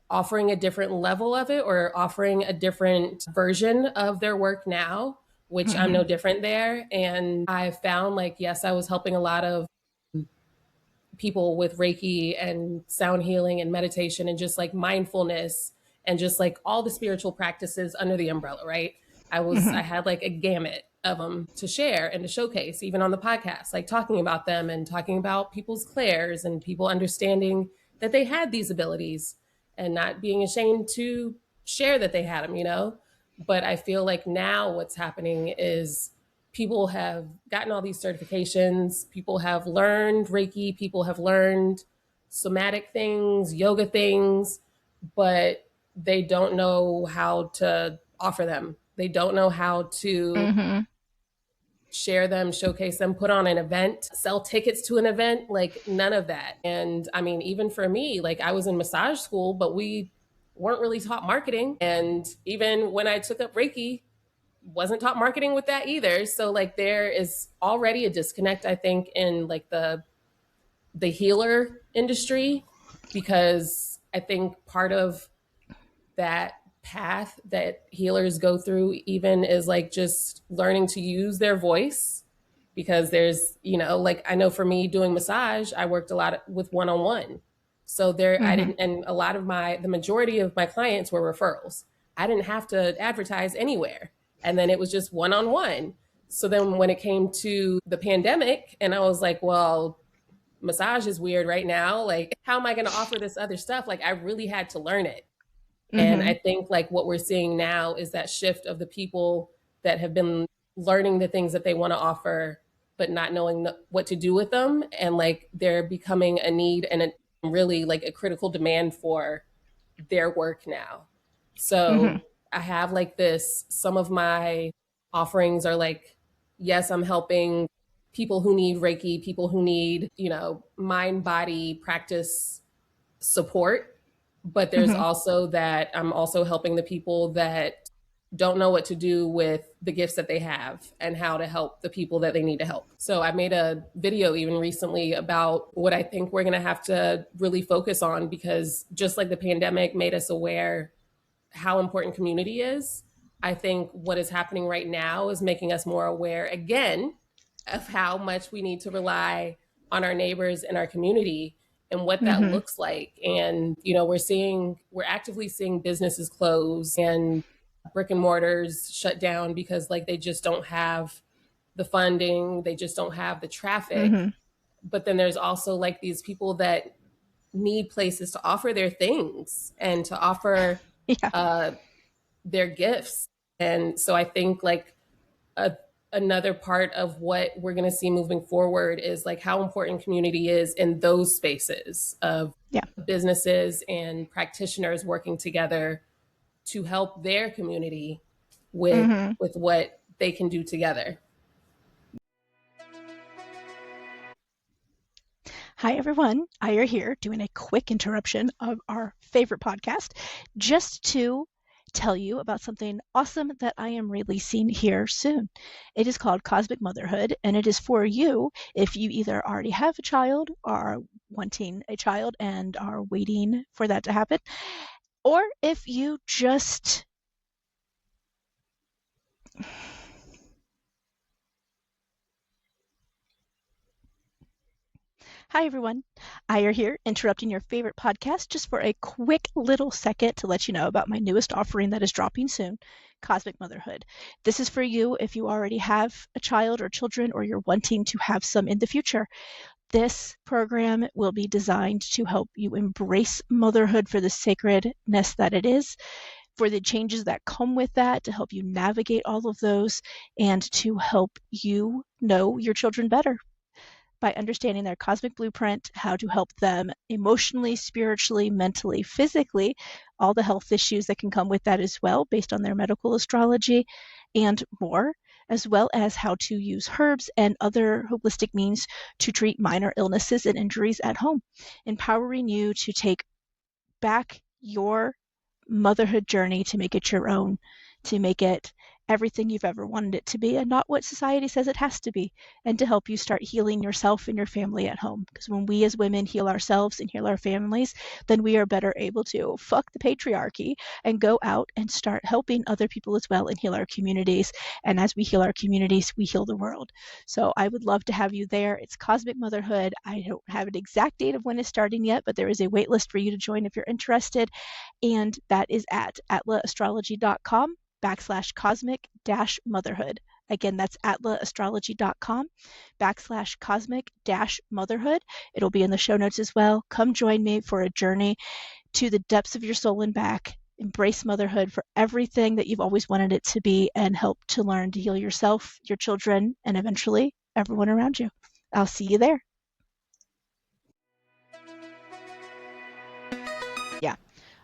S2: offering a different level of it or offering a different version of their work now, which I'm
S1: Mm-hmm.
S2: no different there. And I found like, yes, I was helping a lot of people with Reiki and sound healing and meditation and just like mindfulness and just like all the spiritual practices under the umbrella, right? I
S1: Mm-hmm.
S2: had like a gamut of them to share and to showcase, even on the podcast, like talking about them and talking about people's clairs and people understanding that they had these abilities and not being ashamed to share that they had them. But I feel like now what's happening is people have gotten all these certifications, people have learned Reiki, people have learned somatic things, yoga things, but they don't know how to offer them. They don't know how to
S1: Mm-hmm.
S2: share them, showcase them, put on an event, sell tickets to an event, like none of that. And I mean, even for me, like I was in massage school, but we weren't really taught marketing. And even when I took up Reiki, wasn't taught marketing with that either. So like there is already a disconnect, I think, in like the healer industry, because I think part of that path that healers go through even is like just learning to use their voice, because there's, like I know for me doing massage, I worked a lot with one-on-one. So there I
S1: Mm-hmm.
S2: didn't, and a lot of the majority of my clients were referrals. I didn't have to advertise anywhere. And then it was just one-on-one. So then when it came to the pandemic and I was like, well, massage is weird right now. Like, how am I going to offer this other stuff? Like, I really had to learn it. And
S1: Mm-hmm.
S2: I think like what we're seeing now is that shift of the people that have been learning the things that they want to offer, but not knowing what to do with them. And like they're becoming a need and really like a critical demand for their work now.
S1: Mm-hmm.
S2: So I have like this, some of my offerings are like, yes, I'm helping people who need Reiki, people who need, mind body practice support. But there's
S1: Mm-hmm.
S2: also that I'm also helping the people that don't know what to do with the gifts that they have and how to help the people that they need to help. So I made a video even recently about what I think we're going to have to really focus on, because just like the pandemic made us aware how important community is, I think what is happening right now is making us more aware again of how much we need to rely on our neighbors and our community and what that
S1: Mm-hmm.
S2: looks like. And, we're actively seeing businesses close and brick and mortars shut down because like they just don't have the funding, they just don't have the traffic.
S1: Mm-hmm.
S2: But then there's also like these people that need places to offer their things and to offer
S1: Yeah.
S2: uh, their gifts. And so I think like a, another part of what we're going to see moving forward is like how important community is in those spaces of
S1: Yeah.
S2: businesses and practitioners working together to help their community with
S1: Mm-hmm.
S2: what they can do together.
S1: Hi, everyone. Ira here doing a quick interruption of our favorite podcast just to tell you about something awesome that I am releasing here soon. It is called Cosmic Motherhood, and it is for you if you either already have a child or are wanting a child and are waiting for that to happen, or if you just Hi, everyone. Ira here, interrupting your favorite podcast just for a quick little second to let you know about my newest offering that is dropping soon, Cosmic Motherhood. This is for you if you already have a child or children or you're wanting to have some in the future. This program will be designed to help you embrace motherhood for the sacredness that it is, for the changes that come with that, to help you navigate all of those, and to help you know your children better by understanding their cosmic blueprint, how to help them emotionally, spiritually, mentally, physically, all the health issues that can come with that as well, based on their medical astrology, and more, as well as how to use herbs and other holistic means to treat minor illnesses and injuries at home, empowering you to take back your motherhood journey to make it your own, to make it everything you've ever wanted it to be and not what society says it has to be, and to help you start healing yourself and your family at home. Because when we as women heal ourselves and heal our families, then we are better able to fuck the patriarchy and go out and start helping other people as well and heal our communities. And as we heal our communities, we heal the world. So I would love to have you there. It's Cosmic Motherhood. I don't have an exact date of when it's starting yet, but there is a wait list for you to join if you're interested, and that is at atlaastrology.com/cosmic motherhood. Again, that's atlaastrology.com/cosmic motherhood. It'll be in the show notes as well. Come join me for a journey to the depths of your soul and back. Embrace motherhood for everything that you've always wanted it to be, and help to learn to heal yourself, your children, and eventually everyone around you. I'll see you there. Yeah.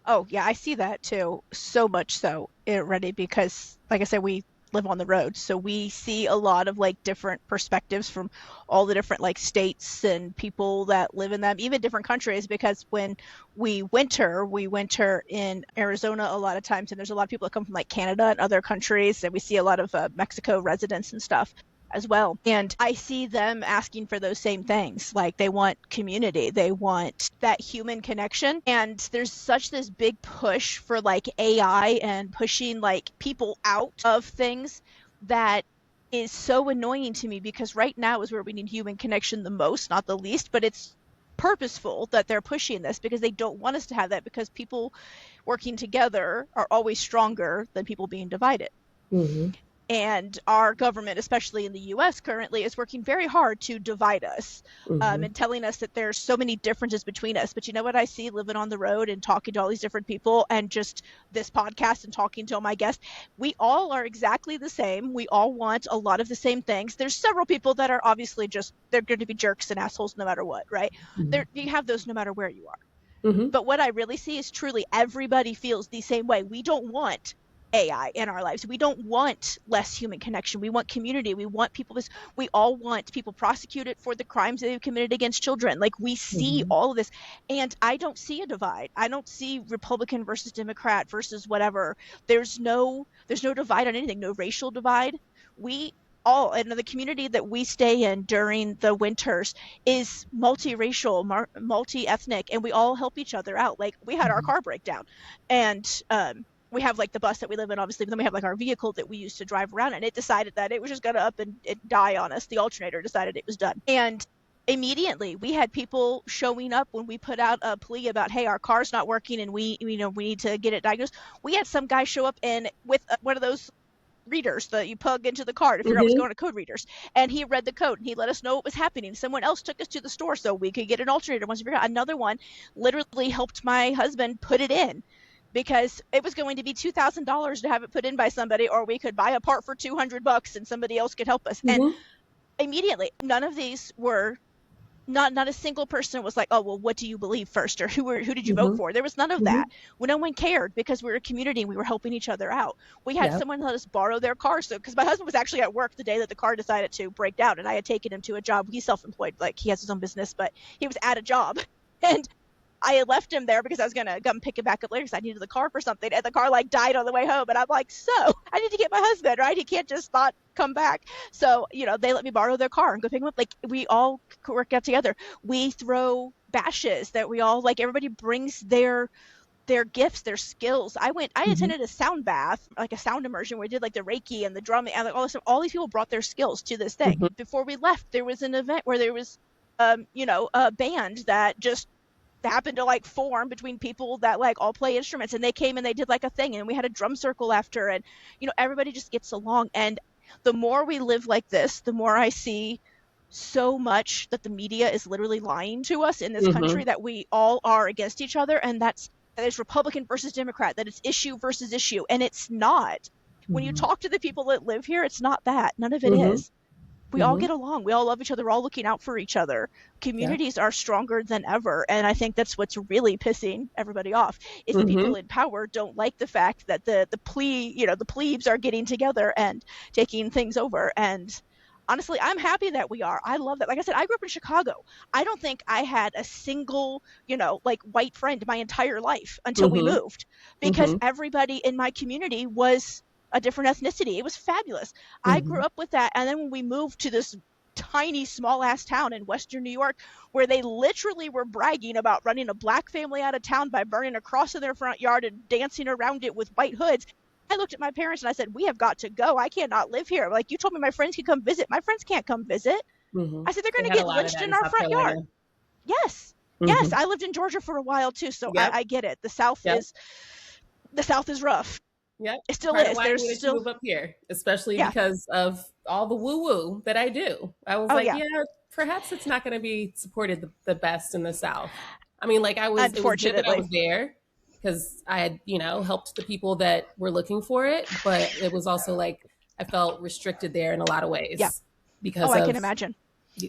S1: Oh, yeah, I see that too. So much so already because, like I said, we live on the road, so we see a lot of like different perspectives from all the different like states and people that live in them, even different countries, because when we winter in Arizona a lot of times, and there's a lot of people that come from like Canada and other countries, and we see a lot of Mexico residents and stuff as well. And I see them asking for those same things. Like they want community, they want that human connection. And there's such this big push for like AI and pushing like people out of things that is so annoying to me, because right now is where we need human connection the most, not the least, but it's purposeful that they're pushing this because they don't want us to have that, because people working together are always stronger than people being divided.
S2: Mm-hmm.
S1: And our government, especially in the US currently, is working very hard to divide us,
S2: Mm-hmm.
S1: and telling us that there's so many differences between us. But you know what I see living on the road and talking to all these different people, and just this podcast and talking to all my guests? We all are exactly the same. We all want a lot of the same things. There's several people that are obviously just, they're going to be jerks and assholes no matter what, right?
S2: Mm-hmm.
S1: You have those no matter where you are.
S2: Mm-hmm.
S1: But what I really see is truly everybody feels the same way. We don't want AI in our lives. We don't want less human connection. We want community. We want people. We all want people prosecuted for the crimes they've committed against children. Like we see
S2: Mm-hmm.
S1: all of this, and I don't see a divide. I don't see Republican versus Democrat versus whatever. There's no divide on anything. No racial divide. We all, and the community that we stay in during the winters is multiracial, multi-ethnic, and we all help each other out. Like we had our car break down, and we have like the bus that we live in, obviously, but then we have like our vehicle that we used to drive around, and it decided that it was just going to up and die on us. The alternator decided it was done. And immediately we had people showing up when we put out a plea about, hey, our car's not working and we need to get it diagnosed. We had some guy show up and with one of those readers that you plug into the car to figure out what's going on, code readers, and he read the code and he let us know what was happening. Someone else took us to the store so we could get an alternator. Once we figured out, another one literally helped my husband put it in, because it was going to be $2,000 to have it put in by somebody, or we could buy a part for $200 and somebody else could help us.
S2: Mm-hmm.
S1: And immediately, none of these were, not a single person was like, oh, well, what do you believe first? Or who did you vote for? There was none of that. Well, no one cared, because we were a community and we were helping each other out. We had someone let us borrow their car. So, because my husband was actually at work the day that the car decided to break down, and I had taken him to a job. He's self-employed, like he has his own business, but he was at a job. And I had left him there because I was going to come pick him back up later because I needed the car for something. And the car like died on the way home. And I'm like, so I need to get my husband, right? He can't just not come back. So, they let me borrow their car and go pick him up. Like we all work out together. We throw bashes that we all, like, everybody brings their gifts, their skills. I attended a sound bath, like a sound immersion, where we did like the Reiki and the drumming and like all this stuff. All these people brought their skills to this thing. Before we left, there was an event where there was, a band that just happened to like form between people that like all play instruments, and they came and they did like a thing, and we had a drum circle after, and everybody just gets along. And the more we live like this, the more I see so much that the media is literally lying to us in this country, that we all are against each other, and that it's Republican versus Democrat, that it's issue versus issue, and it's not. When you talk to the people that live here, it's not that. None of it is. We all get along. We all love each other. We're all looking out for each other. Communities are stronger than ever. And I think that's what's really pissing everybody off, is the people in power don't like the fact that the plebes are getting together and taking things over. And honestly, I'm happy that we are. I love that. Like I said, I grew up in Chicago. I don't think I had a single, like white friend my entire life until we moved, because everybody in my community was a different ethnicity. It was fabulous. I grew up with that. And then when we moved to this tiny, small ass town in Western New York, where they literally were bragging about running a black family out of town by burning a cross in their front yard and dancing around it with white hoods, I looked at my parents and I said, we have got to go. I cannot live here. Like, you told me my friends could come visit. My friends can't come visit. I said, they're going to get lynched in our front yard. Yes. Yes. I lived in Georgia for a while too. So I get it. The South is rough.
S2: Yeah,
S1: it still is.
S2: Why
S1: There's
S2: did
S1: still
S2: you move up here, especially because of all the woo-woo that I do. I was perhaps it's not going to be supported the best in the South. I mean, like, it was good that I was there because I had, helped the people that were looking for it, but it was also like I felt restricted there in a lot of ways because
S1: I can imagine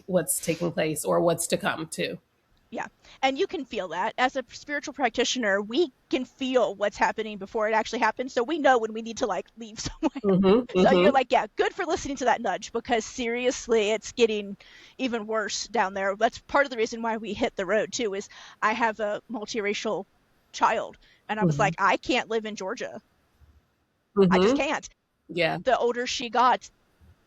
S2: what's taking place or what's to come too.
S1: Yeah. And you can feel that. As a spiritual practitioner, we can feel what's happening before it actually happens. So we know when we need to like leave somewhere.
S2: Mm-hmm.
S1: So you're
S2: Mm-hmm.
S1: like, yeah, good for listening to that nudge, because seriously, it's getting even worse down there. That's part of the reason why we hit the road too, is I have a multiracial child, and I was
S2: Mm-hmm.
S1: like, I can't live in Georgia. I just
S2: Mm-hmm.
S1: can't.
S2: Yeah.
S1: The older she got,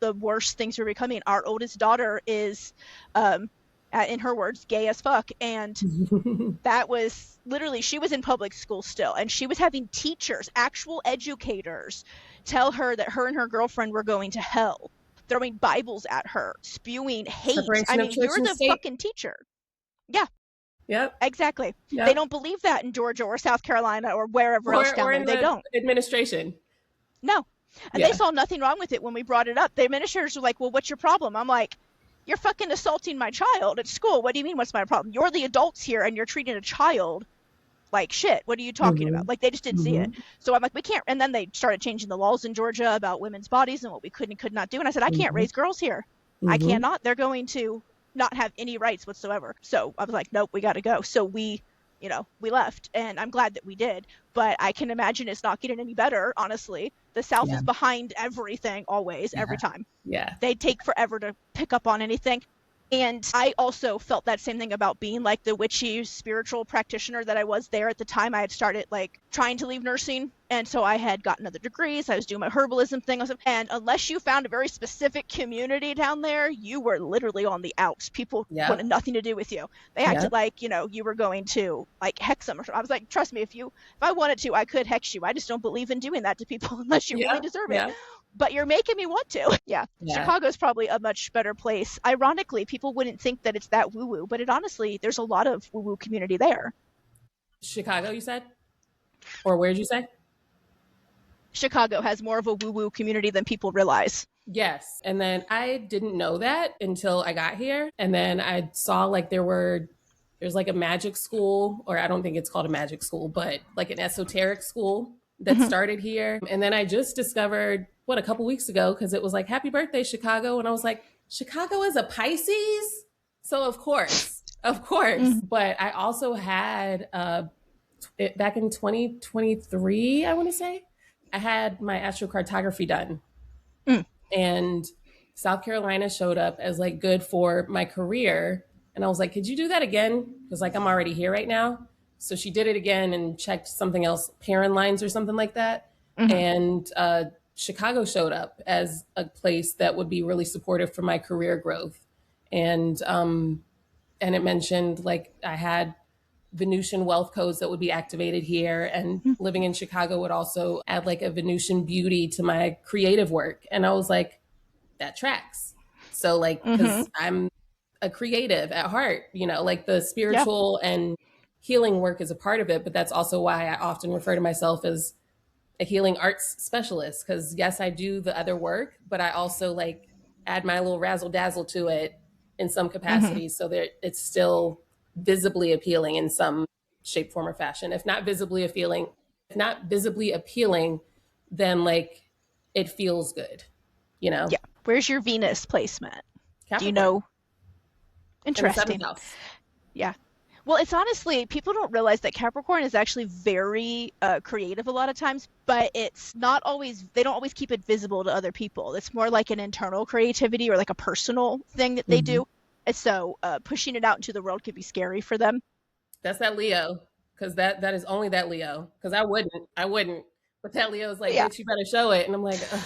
S1: the worse things were becoming. Our oldest daughter is, in her words, gay as fuck. And that was literally, she was in public school still, and she was having teachers, actual educators, tell her that her and her girlfriend were going to hell, throwing Bibles at her, spewing hate. I
S2: Separation of
S1: mean,
S2: church
S1: you're
S2: and
S1: the
S2: state.
S1: fucking teacher. Yeah,
S2: Yep.
S1: exactly. They
S2: Yep.
S1: don't believe that in Georgia or South Carolina or wherever else down
S2: Or
S1: there.
S2: in
S1: They
S2: the
S1: don't.
S2: administration.
S1: No. And they
S2: Yeah.
S1: saw nothing wrong with it when we brought it up. The administrators were like, well, what's your problem? I'm like, you're fucking assaulting my child at school. What do you mean, what's my problem? You're the adults here, and you're treating a child like shit. What are you talking
S2: Mm-hmm.
S1: about? Like, they just didn't see it.
S2: Mm-hmm.
S1: So I'm like, we can't. And then they started changing the laws in Georgia about women's bodies and what we could and could not do. And I said, I can't
S2: Mm-hmm.
S1: raise girls here. I
S2: Mm-hmm.
S1: cannot. They're going to not have any rights whatsoever. So I was like, nope, we got to go. So we left, and I'm glad that we did. But I can imagine it's not getting any better, honestly. The South
S2: Yeah.
S1: is behind everything, always,
S2: Yeah.
S1: every time.
S2: Yeah.
S1: They take forever to pick up on anything. And I also felt that same thing about being like the witchy spiritual practitioner that I was there at the time. I had started like trying to leave nursing. And so I had gotten other degrees. I was doing my herbalism thing. And unless you found a very specific community down there, you were literally on the outs. People
S2: Yep.
S1: wanted nothing to do with you. They
S2: Yep.
S1: acted like, you were going to like hex them or something. I was like, trust me, if I wanted to, I could hex you. I just don't believe in doing that to people unless you really
S2: Yep.
S1: deserve it.
S2: Yep.
S1: But you're making me want to. Yeah.
S2: Yeah.
S1: Chicago's probably a much better place. Ironically, people wouldn't think that it's that woo-woo, but it honestly, there's a lot of woo-woo community there.
S2: Chicago, you said? Or where did you say?
S1: Chicago has more of a woo-woo community than people realize.
S2: Yes. And then I didn't know that until I got here. And then I saw like there's like a magic school, or I don't think it's called a magic school, but like an esoteric school that
S1: Mhm.
S2: started here. And then I just discovered a couple weeks ago, because it was like, happy birthday, Chicago. And I was like, Chicago is a Pisces? So of course.
S1: Mhm.
S2: But I also had back in 2023, I want to say, I had my astrocartography done.
S1: Mm.
S2: And South Carolina showed up as like good for my career. And I was like, could you do that again? Because like I'm already here right now. So she did it again and checked something else, parent lines or something like that.
S1: Mhm.
S2: And Chicago showed up as a place that would be really supportive for my career growth. And it mentioned like I had Venusian wealth codes that would be activated here, and
S1: Mhm.
S2: living in Chicago would also add like a Venusian beauty to my creative work. And I was like, that tracks. So like, because
S1: Mhm.
S2: I'm a creative at heart, like the
S1: Yeah.
S2: spiritual and healing work is a part of it, but that's also why I often refer to myself as a healing arts specialist, because yes, I do the other work, but I also like add my little razzle dazzle to it in some
S1: Mhm.
S2: capacity, so that it's still visibly appealing in some shape, form, or fashion. If not visibly appealing, then like it feels good,
S1: Yeah. Where's your Venus placement? Do you
S2: Capricorn
S1: know?
S2: in the seventh
S1: Interesting.
S2: house.
S1: Yeah. Well, it's honestly, people don't realize that Capricorn is actually very creative a lot of times, but it's not always, they don't always keep it visible to other people. It's more like an internal creativity or like a personal thing that they
S2: Mm-hmm.
S1: do. And so pushing it out into the world could be scary for them.
S2: That's that Leo, because that is only that Leo. Because I wouldn't. But that Leo is like,
S1: Yeah.
S2: bitch, you better show it. And I'm like, ugh.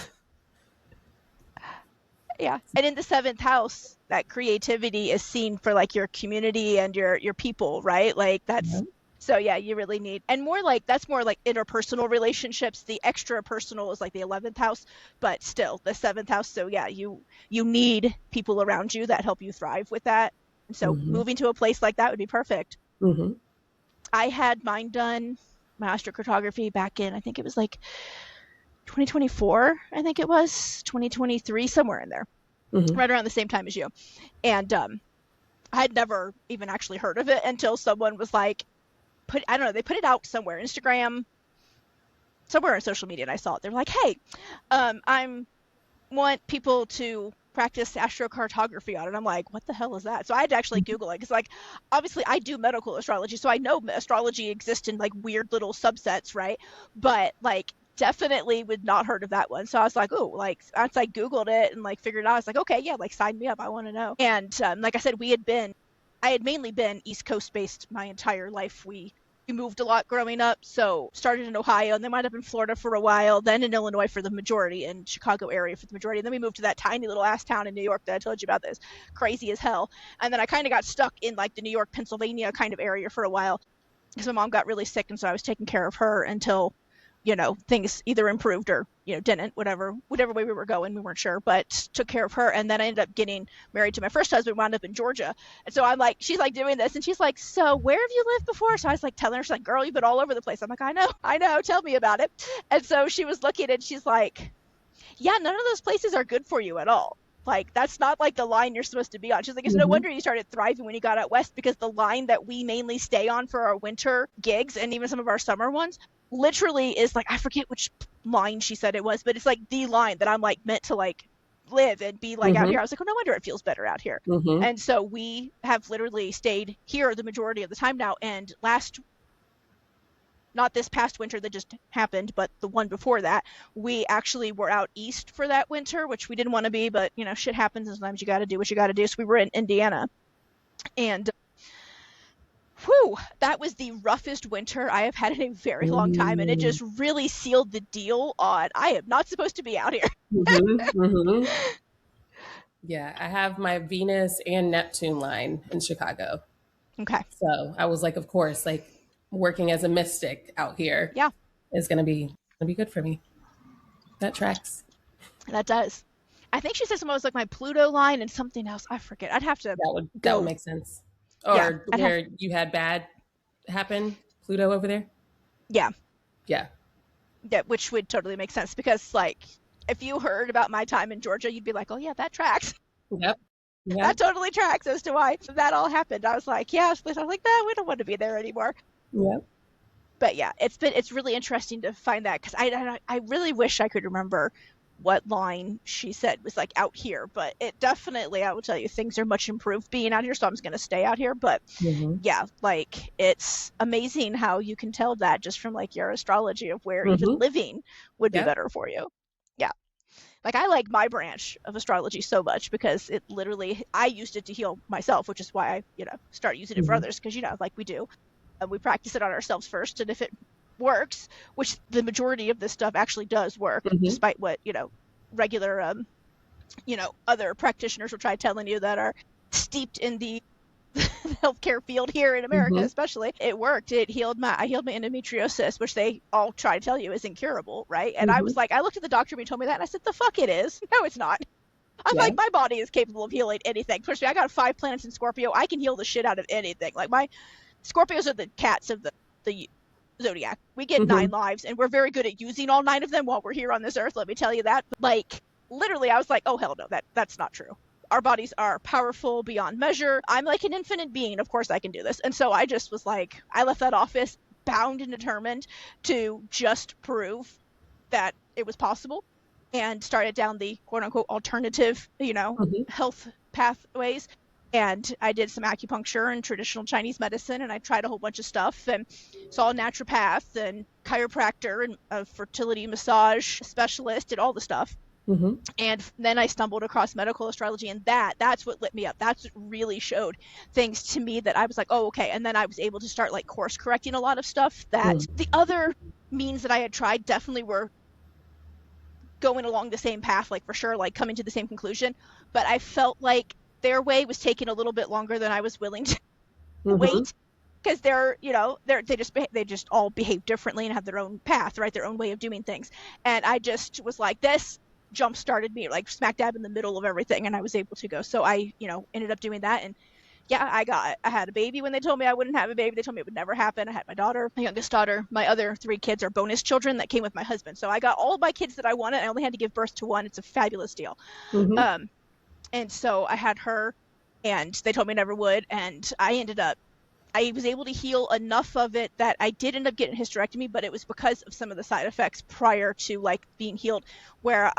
S1: Yeah. And in the seventh house, that creativity is seen for like your community and your people, right? Like that's, so yeah, you really need, and more like, that's more like interpersonal relationships. The extra personal is like the 11th house, but still the 7th house. So yeah, you need people around you that help you thrive with that. And so
S2: Mm-hmm.
S1: moving to a place like that would be perfect.
S2: Mm-hmm.
S1: I had mine done, my astrocartography, back in, I think it was like 2024, I think it was 2023, somewhere in there,
S2: Mm-hmm.
S1: right around the same time as you. And I had never even actually heard of it until someone was like, I don't know, they put it out somewhere, Instagram, somewhere on social media, and I saw it. They're like, hey, I want people to practice astrocartography on it. I'm like, what the hell is that? So I had to actually Google it because, like, obviously I do medical astrology, so I know astrology exists in like weird little subsets, right? But like, definitely would not heard of that one. So I was like, oh, like once I Googled it and like figured it out, I was like, okay, yeah, like sign me up. I want to know. And like I said, I had mainly been East Coast based my entire life. We moved a lot growing up, so started in Ohio and then wound up in Florida for a while, then in Illinois for the majority, and Chicago area for the majority, and then we moved to that tiny little ass town in New York that I told you about, that's crazy as hell. And then I kind of got stuck in like the New York, Pennsylvania kind of area for a while because my mom got really sick, and so I was taking care of her until, you know, things either improved or, you know, didn't, whatever way we were going, we weren't sure, but took care of her. And then I ended up getting married to my first husband, wound up in Georgia. And so I'm like, she's like doing this and she's like, so where have you lived before? So I was like telling her, she's like, girl, you've been all over the place. I'm like, I know, tell me about it. And so she was looking and she's like, yeah, none of those places are good for you at all. Like, that's not like the line you're supposed to be on. She's like, it's no wonder you started thriving when you got out west, because the line that we mainly stay on for our winter gigs and even some of our summer ones literally is like, I forget which line she said it was, but it's like the line that I'm like meant to like live and be like out here. I was like, oh, no wonder it feels better out here. And so we have literally stayed here the majority of the time now. And not this past winter that just happened, but the one before that, we actually were out east for that winter, which we didn't want to be, but you know, shit happens, and sometimes you got to do what you got to do. So we were in Indiana, and whew, that was the roughest winter I have had in a very long time, and it just really sealed the deal on I am not supposed to be out here.
S2: Yeah, I have my Venus and Neptune line in Chicago.
S1: Okay.
S2: So I was like, of course, like working as a mystic out here is gonna be good for me. That tracks.
S1: That does. I think she said something was like my Pluto line and something else. I forget. I'd have to
S2: that would make sense. Or where you had bad happen, Pluto over there?
S1: Yeah.
S2: Yeah.
S1: Yeah, which would totally make sense, because like if you heard about my time in Georgia, you'd be like, oh yeah, that tracks.
S2: Yep.
S1: That totally tracks as to why that all happened. I was like, yeah, I was like, no, we don't want to be there anymore.
S2: Yep.
S1: But yeah, it's really interesting to find that, because I really wish I could remember what line she said was like out here, but it definitely, I will tell you, things are much improved being out here, so I'm just going to stay out here. But yeah, like it's amazing how you can tell that just from like your astrology of where even living would be better for you. Yeah. Like, I like my branch of astrology so much because it literally, I used it to heal myself, which is why I, you know, start using it for others, because, you know, like we do. We practice it on ourselves first, and if it works, which the majority of this stuff actually does work, despite what, you know, regular, you know, other practitioners will try telling you that are steeped in the healthcare field here in America, especially. It worked. I healed my endometriosis, which they all try to tell you is incurable, right? And I was like, I looked at the doctor when he told me that, and I said, the fuck it is. No, it's not. I'm like, my body is capable of healing anything. Especially, I got 5 planets in Scorpio. I can heal the shit out of anything. Like, my Scorpios are the cats of the zodiac. We get 9 lives, and we're very good at using all 9 of them while we're here on this earth, let me tell you that. But like, literally, I was like, oh hell no, that's not true. Our bodies are powerful beyond measure. I'm like an infinite being, of course I can do this. And so I just was like, I left that office bound and determined to just prove that it was possible, and started down the quote unquote alternative, you know, health pathways. And I did some acupuncture and traditional Chinese medicine, and I tried a whole bunch of stuff, and saw a naturopath and chiropractor and a fertility massage specialist, and all the stuff. And then I stumbled across medical astrology, and that's what lit me up. That's what really showed things to me that I was like, oh, okay. And then I was able to start like course correcting a lot of stuff that the other means that I had tried definitely were going along the same path, like for sure, like coming to the same conclusion. But I felt like their way was taking a little bit longer than I was willing to wait, because they're, you know, they just all behave differently and have their own path, right? Their own way of doing things. And I just was like, this jump started me like smack dab in the middle of everything, and I was able to go. So I, you know, ended up doing that. And yeah, I had a baby when they told me I wouldn't have a baby. They told me it would never happen. I had my daughter, my youngest daughter. My other 3 kids are bonus children that came with my husband. So I got all of my kids that I wanted. I only had to give birth to 1. It's a fabulous deal. And so I had her, and they told me I never would. And I was able to heal enough of it that I did end up getting a hysterectomy, but it was because of some of the side effects prior to like being healed, where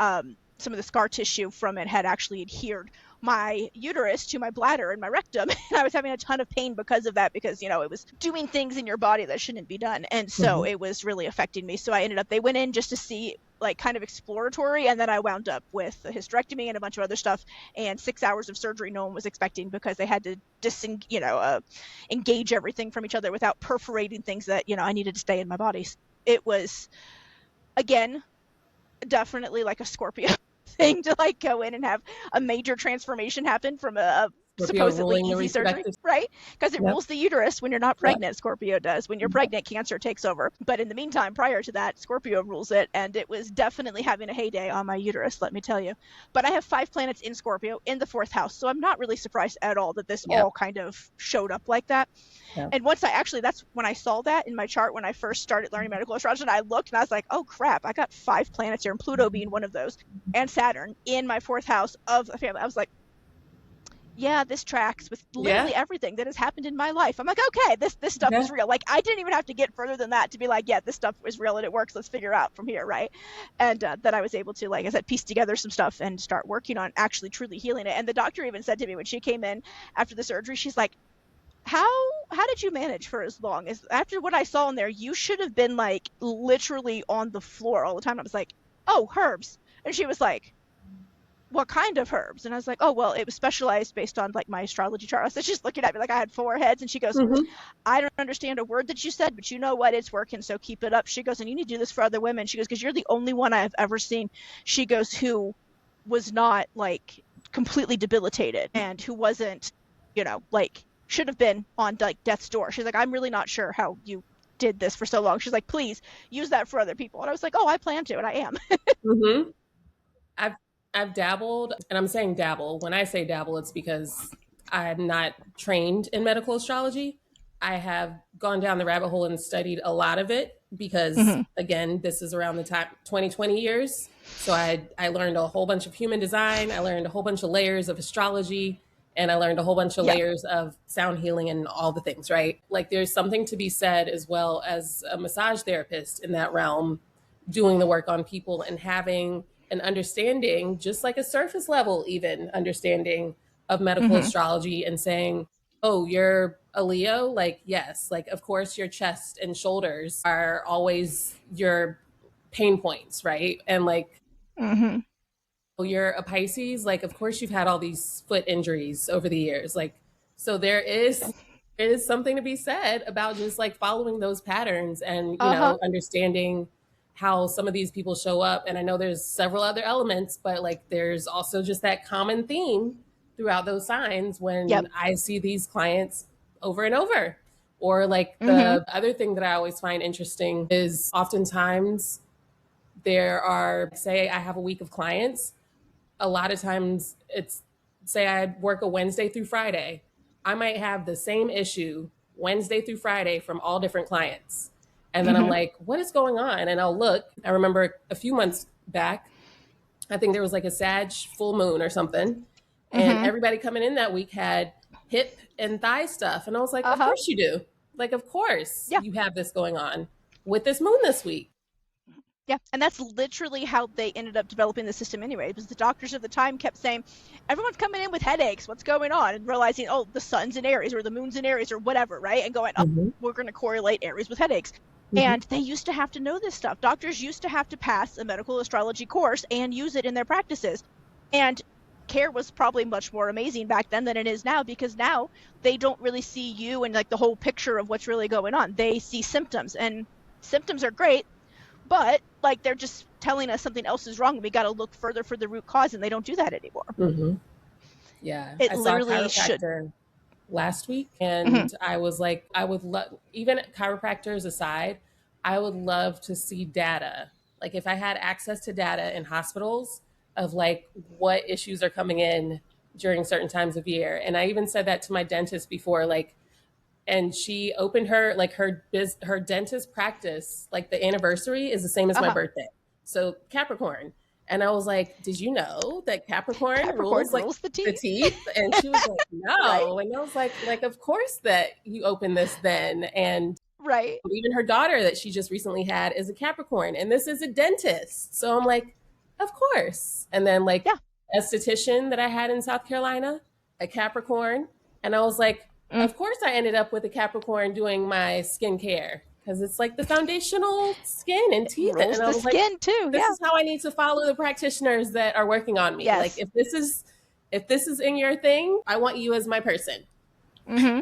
S1: some of the scar tissue from it had actually adhered my uterus to my bladder and my rectum. And I was having a ton of pain because of that, because, you know, it was doing things in your body that shouldn't be done. And so it was really affecting me. So they went in just to see, like, kind of exploratory. And then I wound up with a hysterectomy and a bunch of other stuff and 6 hours of surgery no one was expecting, because they had to engage everything from each other without perforating things that, you know, I needed to stay in my body. It was, again, definitely like a Scorpio thing to like go in and have a major transformation happen from a supposedly easy surgery, right? Because it rules the uterus when you're not pregnant. Scorpio does. When you're pregnant, Cancer takes over. But in the meantime, prior to that, Scorpio rules it, and it was definitely having a heyday on my uterus, let me tell you. But I have 5 planets in Scorpio in the 4th house, so I'm not really surprised at all that this all kind of showed up like that. And once that's when I saw that in my chart when I first started learning medical astrology, and I looked and I was like, oh crap, I got 5 planets here, and Pluto being one of those, and Saturn in my 4th house of a family. I was like, yeah, this tracks with literally everything that has happened in my life. I'm like, okay, this stuff is real. Like, I didn't even have to get further than that to be like, yeah, this stuff is real and it works. Let's figure out from here, right? And that I was able to, like I said, piece together some stuff and start working on actually truly healing it. And the doctor even said to me when she came in after the surgery, she's like, how did you manage for as long? After what I saw in there, you should have been like literally on the floor all the time. I was like, oh, herbs. And she was like, what kind of herbs? And I was like, oh, well, it was specialized based on like my astrology chart. So she's looking at me like I had 4 heads, and she goes, I don't understand a word that you said, but you know what? It's working, so keep it up. She goes, and you need to do this for other women. She goes, because you're the only one I have ever seen, she goes, who was not like completely debilitated and who wasn't, you know, like should have been on like death's door. She's like, I'm really not sure how you did this for so long. She's like, please use that for other people. And I was like, oh, I plan to, and I am.
S2: I've dabbled, and I'm saying dabble. When I say dabble, it's because I'm not trained in medical astrology. I have gone down the rabbit hole and studied a lot of it because, again, this is around the time 2020 years. So I learned a whole bunch of human design. I learned a whole bunch of layers of astrology, and I learned a whole bunch of layers of sound healing and all the things, right? Like, there's something to be said as well as a massage therapist in that realm, doing the work on people and having an understanding, just like a surface level, even understanding of medical astrology, and saying, oh, you're a Leo? Like, yes, like, of course, your chest and shoulders are always your pain points, right? And like, oh, you're a Pisces? Like, of course, you've had all these foot injuries over the years. Like, so there is something to be said about just like following those patterns and, you know, understanding how some of these people show up. And I know there's several other elements, but like there's also just that common theme throughout those signs when I see these clients over and over. Or like the other thing that I always find interesting is oftentimes there are, say I have a week of clients, a lot of times it's, say I work a Wednesday through Friday, I might have the same issue Wednesday through Friday from all different clients. And then I'm like, what is going on? And I'll look. I remember a few months back, I think there was like a Sag full moon or something. And everybody coming in that week had hip and thigh stuff. And I was like, of course you do. Like, of course you have this going on with this moon this week.
S1: Yeah, and that's literally how they ended up developing the system anyway. It was the doctors of the time kept saying, everyone's coming in with headaches. What's going on? And realizing, oh, the sun's in Aries or the moon's in Aries or whatever, right? And going, oh, we're going to correlate Aries with headaches. And they used to have to know this stuff. Doctors used to have to pass a medical astrology course and use it in their practices. And care was probably much more amazing back then than it is now, because now they don't really see you and like the whole picture of what's really going on. They see symptoms, and symptoms are great, but like they're just telling us something else is wrong. We got to look further for the root cause, and they don't do that anymore.
S2: Yeah,
S1: it literally should.
S2: Last week, and I was like, I would love, even chiropractors aside, I would love to see data. Like, if I had access to data in hospitals of like what issues are coming in during certain times of year. And I even said that to my dentist before, like, and she opened her dentist practice, like the anniversary is the same as my birthday. So Capricorn. And I was like, did you know that Capricorn rules the teeth? And she was like, no. And I was like, of course that you open this then. And even her daughter that she just recently had is a Capricorn, and this is a dentist. So I'm like, Of course. And then like
S1: Yeah.
S2: esthetician that I had in South Carolina, a Capricorn, and I was like,
S1: Mm.
S2: of course I ended up with a Capricorn doing my skincare because it's like the foundational skin and
S1: It
S2: teeth.
S1: rules
S2: And I
S1: the
S2: was like,
S1: skin too.
S2: this
S1: Yeah.
S2: is how I need to follow the practitioners that are working on me. Like
S1: Yes.
S2: if this is in your thing, I want you as my person.
S1: Mm-hmm.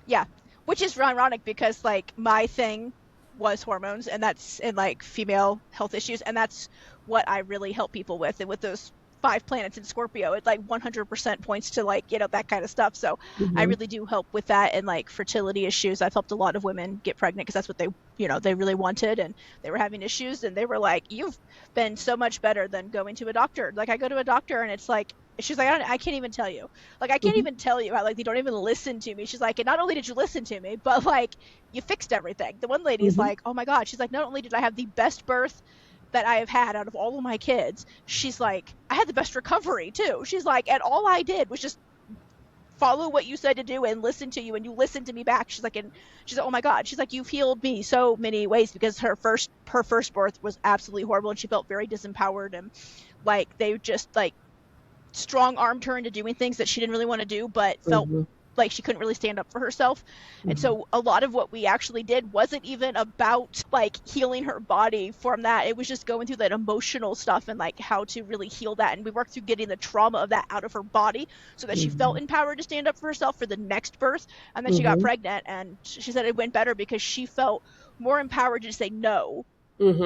S1: Yeah, which is ironic because like my thing was hormones, and that's in like female health issues, and that's what I really help people with. And with those 5 planets in Scorpio, it like 100% points to like that kind of stuff. So I
S2: Mm-hmm.
S1: really do help with that, and like fertility issues. I've helped a lot of women get pregnant because that's what they really wanted, and they were having issues, and they were like, "You've been so much better than going to a doctor." Like I go to a doctor, and it's like. She's like, I can't even tell you. Like, I can't
S2: Mm-hmm.
S1: even tell you how, like, they don't even listen to me. She's like, and not only did you listen to me, but, like, you fixed everything. The one lady is
S2: Mm-hmm.
S1: like, oh my God. She's like, not only did I have the best birth that I have had out of all of my kids, she's like, I had the best recovery, too. She's like, and all I did was just follow what you said to do and listen to you, and you listened to me back. She's like, oh my God. She's like, you've healed me so many ways, because her first birth was absolutely horrible, and she felt very disempowered, and, like, they just, like, strong armed her into doing things that she didn't really want to do, but felt
S2: Mm-hmm.
S1: like she couldn't really stand up for herself. And
S2: Mm-hmm.
S1: so a lot of what we actually did wasn't even about like healing her body from that. It was just going through that emotional stuff and like how to really heal that. And we worked through getting the trauma of that out of her body so that she felt
S2: Mm-hmm.
S1: empowered to stand up for herself for the next birth. And then she got
S2: Mm-hmm.
S1: pregnant, and she said it went better because she felt more empowered to say no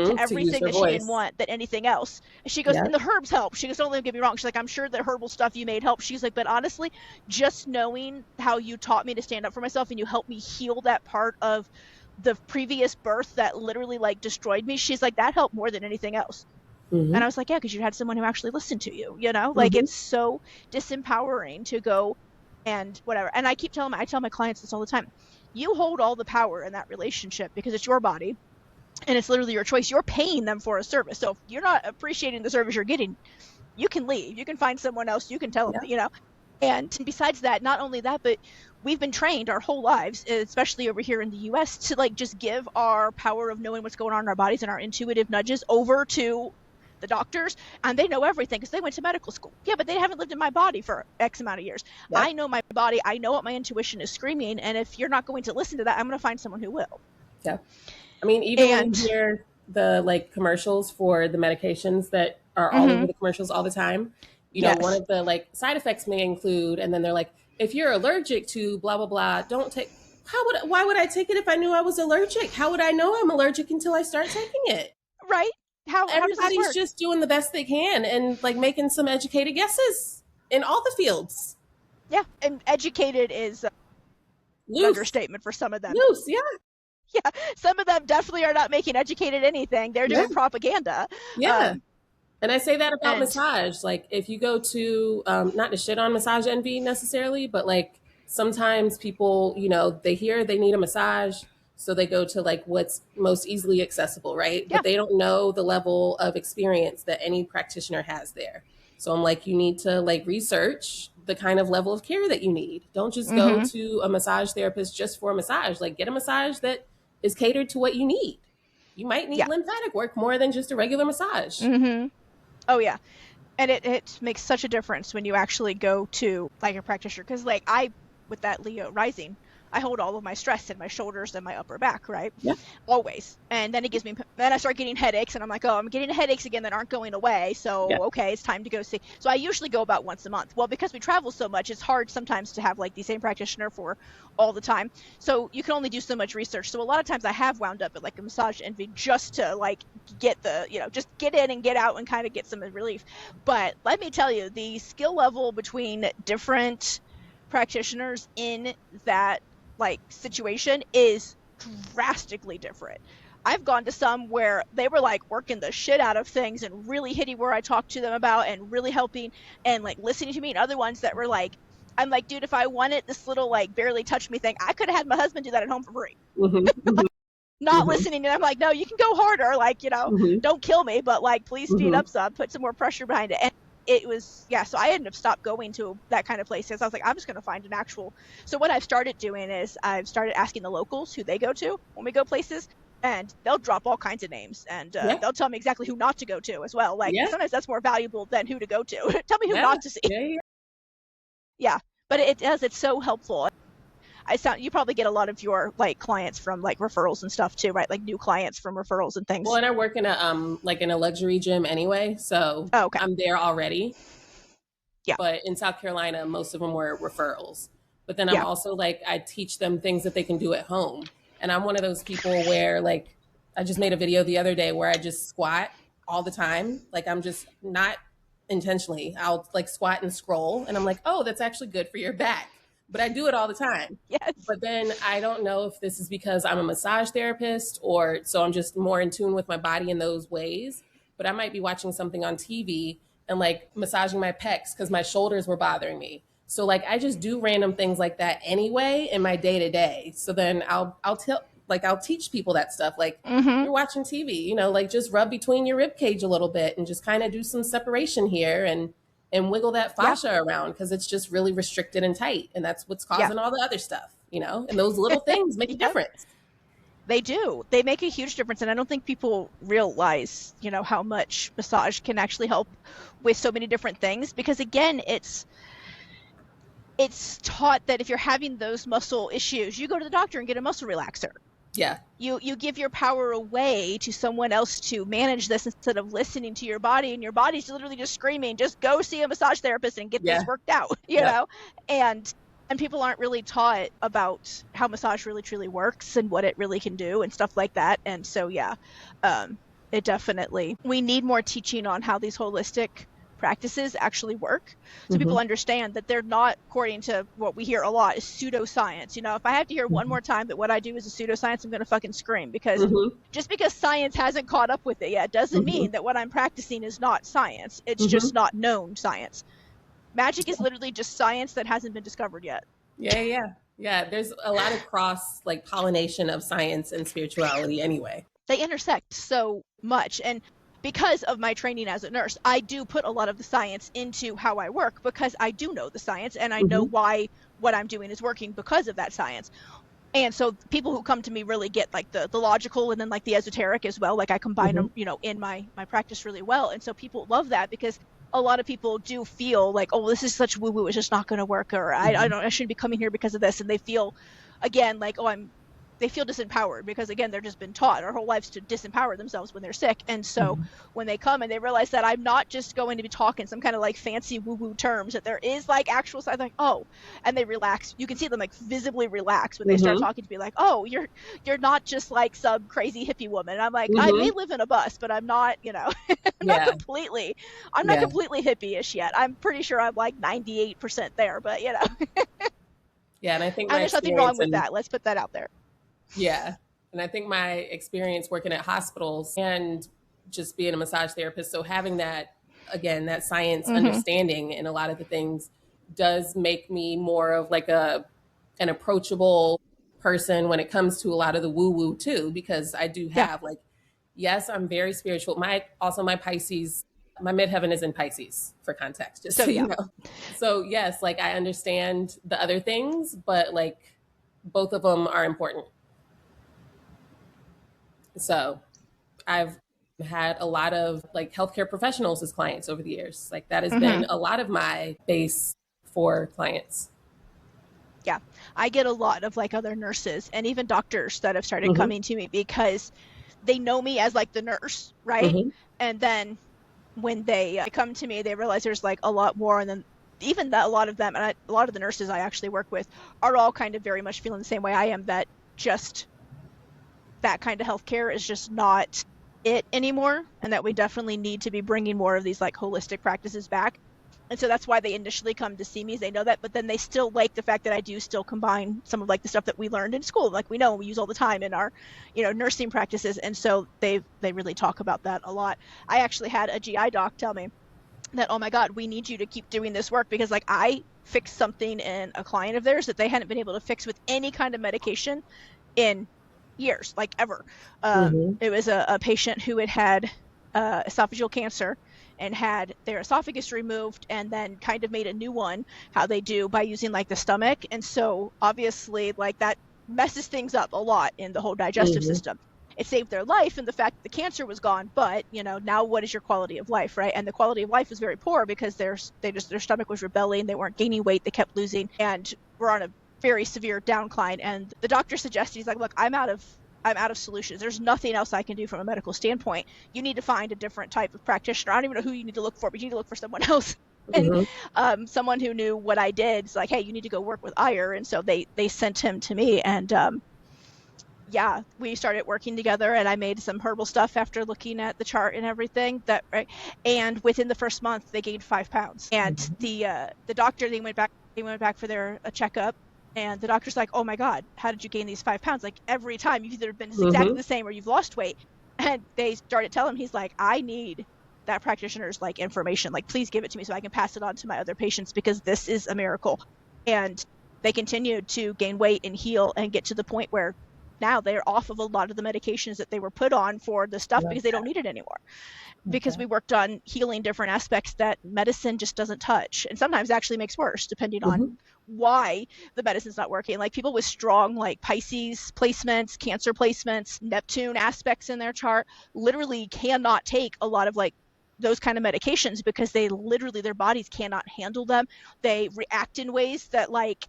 S1: to
S2: Mm-hmm. To use
S1: everything
S2: her
S1: that she didn't
S2: voice.
S1: want than anything else. And she goes,
S2: Yeah.
S1: and the herbs help. She goes, don't get me wrong. She's like, I'm sure the herbal stuff you made helped. She's like, but honestly, just knowing how you taught me to stand up for myself and you helped me heal that part of the previous birth that literally like destroyed me, she's like, that helped more than anything else.
S2: Mm-hmm.
S1: And I was like, yeah, because you had someone who actually listened to you, like
S2: Mm-hmm.
S1: it's so disempowering to go and whatever. And I tell my clients this all the time. You hold all the power in that relationship because it's your body and it's literally your choice. You're paying them for a service. So if you're not appreciating the service you're getting, you can leave. You can find someone else. You can tell
S2: Yeah.
S1: them. And besides that, not only that, but we've been trained our whole lives, especially over here in the US, to like just give our power of knowing what's going on in our bodies and our intuitive nudges over to the doctors, and they know everything because they went to medical school. Yeah, but they haven't lived in my body for X amount of years.
S2: Yep.
S1: I know my body. I know what my intuition is screaming, and if you're not going to listen to that, I'm going to find someone who will.
S2: Yep. I mean, even when you
S1: And
S2: hear the like commercials for the medications that are all over
S1: mm-hmm,
S2: the commercials all the time, one
S1: yes,
S2: of the like side effects may include, and then they're like, if you're allergic to blah blah blah, don't take. Why would I take it if I knew I was allergic? How would I know I'm allergic until I start taking it?
S1: right? How does this
S2: Everybody's
S1: work?
S2: just doing the best they can and like making some educated guesses in all the fields.
S1: Yeah, and educated is an
S2: Loose,
S1: understatement for some of them.
S2: loose, yeah,
S1: Yeah, some of them definitely are not making educated anything. They're
S2: yeah,
S1: doing propaganda.
S2: yeah.
S1: Um,
S2: And I say that about
S1: and
S2: massage. Like, if you go to, not to shit on massage envy necessarily, but like sometimes people, they hear they need a massage. So they go to like what's most easily accessible, right?
S1: yeah,
S2: But they don't know the level of experience that any practitioner has there. So I'm like, you need to like research the kind of level of care that you need. Don't just go
S1: mm-hmm,
S2: to a massage therapist just for a massage. Like, get a massage that is catered to what you need. You might need
S1: yeah,
S2: lymphatic work more than just a regular massage.
S1: mm-hmm. Oh yeah, and it makes such a difference when you actually go to like a practitioner, because like with that Leo rising, I hold all of my stress in my shoulders and my upper back, right?
S2: Yeah.
S1: Always. And then then I start getting headaches, and I'm like, oh, I'm getting headaches again that aren't going away.
S2: Yeah.
S1: So, okay, it's time to go see. So I usually go about once a month. Well, because we travel so much, it's hard sometimes to have like the same practitioner for all the time. So you can only do so much research. So a lot of times I have wound up at like a massage envy just to like get just get in and get out and kind of get some relief. But let me tell you, the skill level between different practitioners in that like situation is drastically different. I've gone to some where they were like working the shit out of things and really hitting where I talked to them about and really helping and like listening to me, and other ones that were like, I'm like, dude, if I wanted this little like barely touch me thing, I could have had my husband do that at home for free.
S2: Mm-hmm. Mm-hmm.
S1: Not
S2: Mm-hmm.
S1: listening, and I'm like, no, you can go harder, like,
S2: Mm-hmm.
S1: don't kill me, but like please speed
S2: Mm-hmm.
S1: up some, put some more pressure behind it. And it was, yeah, so I ended up stopped going to that kind of place because I was like, I'm just going to find an actual. So what I've started doing is I've started asking the locals who they go to when we go places, and they'll drop all kinds of names, and
S2: Yeah.
S1: they'll tell me exactly who not to go to as well. Like
S2: Yeah.
S1: sometimes that's more valuable than who to go to. Tell me who
S2: Yeah.
S1: not to see.
S2: Yeah.
S1: Yeah, but it's so helpful. You probably get a lot of your like clients from like referrals and stuff too, right? Like new clients from referrals and things.
S2: Well, and I work in a like in a luxury gym anyway, so
S1: Oh, okay.
S2: I'm there already.
S1: Yeah.
S2: But in South Carolina, most of them were referrals. But then I'm
S1: Yeah.
S2: also like, I teach them things that they can do at home. And I'm one of those people where, like, I just made a video the other day where I just squat all the time. Like, I'm just not intentionally. I'll like squat and scroll. And I'm like, oh, that's actually good for your back. But I do it all the time.
S1: Yes.
S2: But then I don't know if this is because I'm a massage therapist or so I'm just more in tune with my body in those ways. But I might be watching something on TV and like massaging my pecs because my shoulders were bothering me. So like I just do random things like that anyway in my day to day. So then I'll teach people that stuff. Like
S1: Mm-hmm.
S2: you're watching TV, you know, like just rub between your rib cage a little bit and just kind of do some separation here and wiggle that fascia around because it's just really restricted and tight, and that's what's causing all the other stuff, you know. And those little things make a difference.
S1: They do. They make a huge difference, and I don't think people realize, you know, how much massage can actually help with so many different things. Because again, it's taught that if you're having those muscle issues, you go to the doctor and get a muscle relaxer.
S2: Yeah.
S1: You give your power away to someone else to manage this instead of listening to your body, and your body's literally just screaming, just go see a massage therapist and get this worked out, you know? And people aren't really taught about how massage really truly works and what it really can do and stuff like that. And so, it definitely, we need more teaching on how these holistic practices actually work, so people understand that they're not, according to what we hear a lot, is pseudoscience. You know, if I have to hear one more time that what I do is a pseudoscience, I'm going to fucking scream, because just because science hasn't caught up with it yet doesn't mean that what I'm practicing is not science. It's just not known science. Magic is literally just science that hasn't been discovered yet.
S2: Yeah. There's a lot of cross like pollination of science and spirituality anyway.
S1: They intersect so much, and because of my training as a nurse, I do put a lot of the science into how I work, because I do know the science and I know why what I'm doing is working because of that science. And so people who come to me really get like the logical and then like the esoteric as well. Like I combine them, you know, in my practice really well. And so people love that, because a lot of people do feel like, oh, this is such woo-woo, it's just not going to work, or I shouldn't be coming here because of this. And they feel, again, like, they feel disempowered, because again, they're just been taught our whole lives to disempower themselves when they're sick. And so when they come and they realize that I'm not just going to be talking some kind of like fancy woo-woo terms, that there is like actual science, like, oh, and they relax. You can see them like visibly relax when they start talking to me, like, oh, you're not just like some crazy hippie woman. And I'm like, I may live in a bus, but I'm not, you know, I'm not completely hippie-ish yet. I'm pretty sure I'm like 98% there, but you know.
S2: Yeah, and I think
S1: there's nothing wrong with that. Let's put that out there.
S2: Yeah. And I think my experience working at hospitals and just being a massage therapist, so having that, again, that science understanding in a lot of the things does make me more of like an approachable person when it comes to a lot of the woo-woo too, because I do have like, yes, I'm very spiritual. My Pisces, my midheaven is in Pisces, for context, just so you know. So yes, like I understand the other things, but like both of them are important. So I've had a lot of like healthcare professionals as clients over the years. Like that has been a lot of my base for clients.
S1: Yeah, I get a lot of like other nurses and even doctors that have started coming to me because they know me as like the nurse, right? And then when they come to me, they realize there's like a lot more. And then even that, a lot of them, and a lot of the nurses I actually work with are all kind of very much feeling the same way I am, that just that kind of healthcare is just not it anymore, and that we definitely need to be bringing more of these like holistic practices back. And so that's why they initially come to see me, is they know that, but then they still like the fact that I do still combine some of like the stuff that we learned in school, like we know we use all the time in our, you know, nursing practices. And so they really talk about that a lot. I actually had a GI doc tell me that, oh my God, we need you to keep doing this work, because like I fixed something in a client of theirs that they hadn't been able to fix with any kind of medication in years, like ever. It was a patient who had esophageal cancer and had their esophagus removed and then kind of made a new one, how they do by using like the stomach. And so obviously like that messes things up a lot in the whole digestive system. it saved their life and the fact that the cancer was gone, but now what is your quality of life, right? And the quality of life was very poor because their stomach was rebelling, they weren't gaining weight, they kept losing, and were on a very severe downcline. And the doctor suggested, he's like, look, I'm out of solutions. There's nothing else I can do from a medical standpoint. You need to find a different type of practitioner. I don't even know who you need to look for, but you need to look for someone else. And someone who knew what I did is like, hey, you need to go work with Iyer. And so they sent him to me, and we started working together, and I made some herbal stuff after looking at the chart and everything. And within the first month, they gained 5 pounds. And the doctor, they went back for their checkup. And the doctor's like, oh my God, how did you gain these 5 pounds? Like every time you've either been exactly the same or you've lost weight. And they started telling him, he's like, I need that practitioner's like information. Like, please give it to me so I can pass it on to my other patients, because this is a miracle. And they continued to gain weight and heal and get to the point where now they're off of a lot of the medications that they were put on for the stuff because they don't need it anymore. Because we worked on healing different aspects that medicine just doesn't touch, and sometimes actually makes worse depending on why the medicine's not working. Like people with strong like Pisces placements, Cancer placements, Neptune aspects in their chart literally cannot take a lot of like those kind of medications because they literally, their bodies cannot handle them. They react in ways that like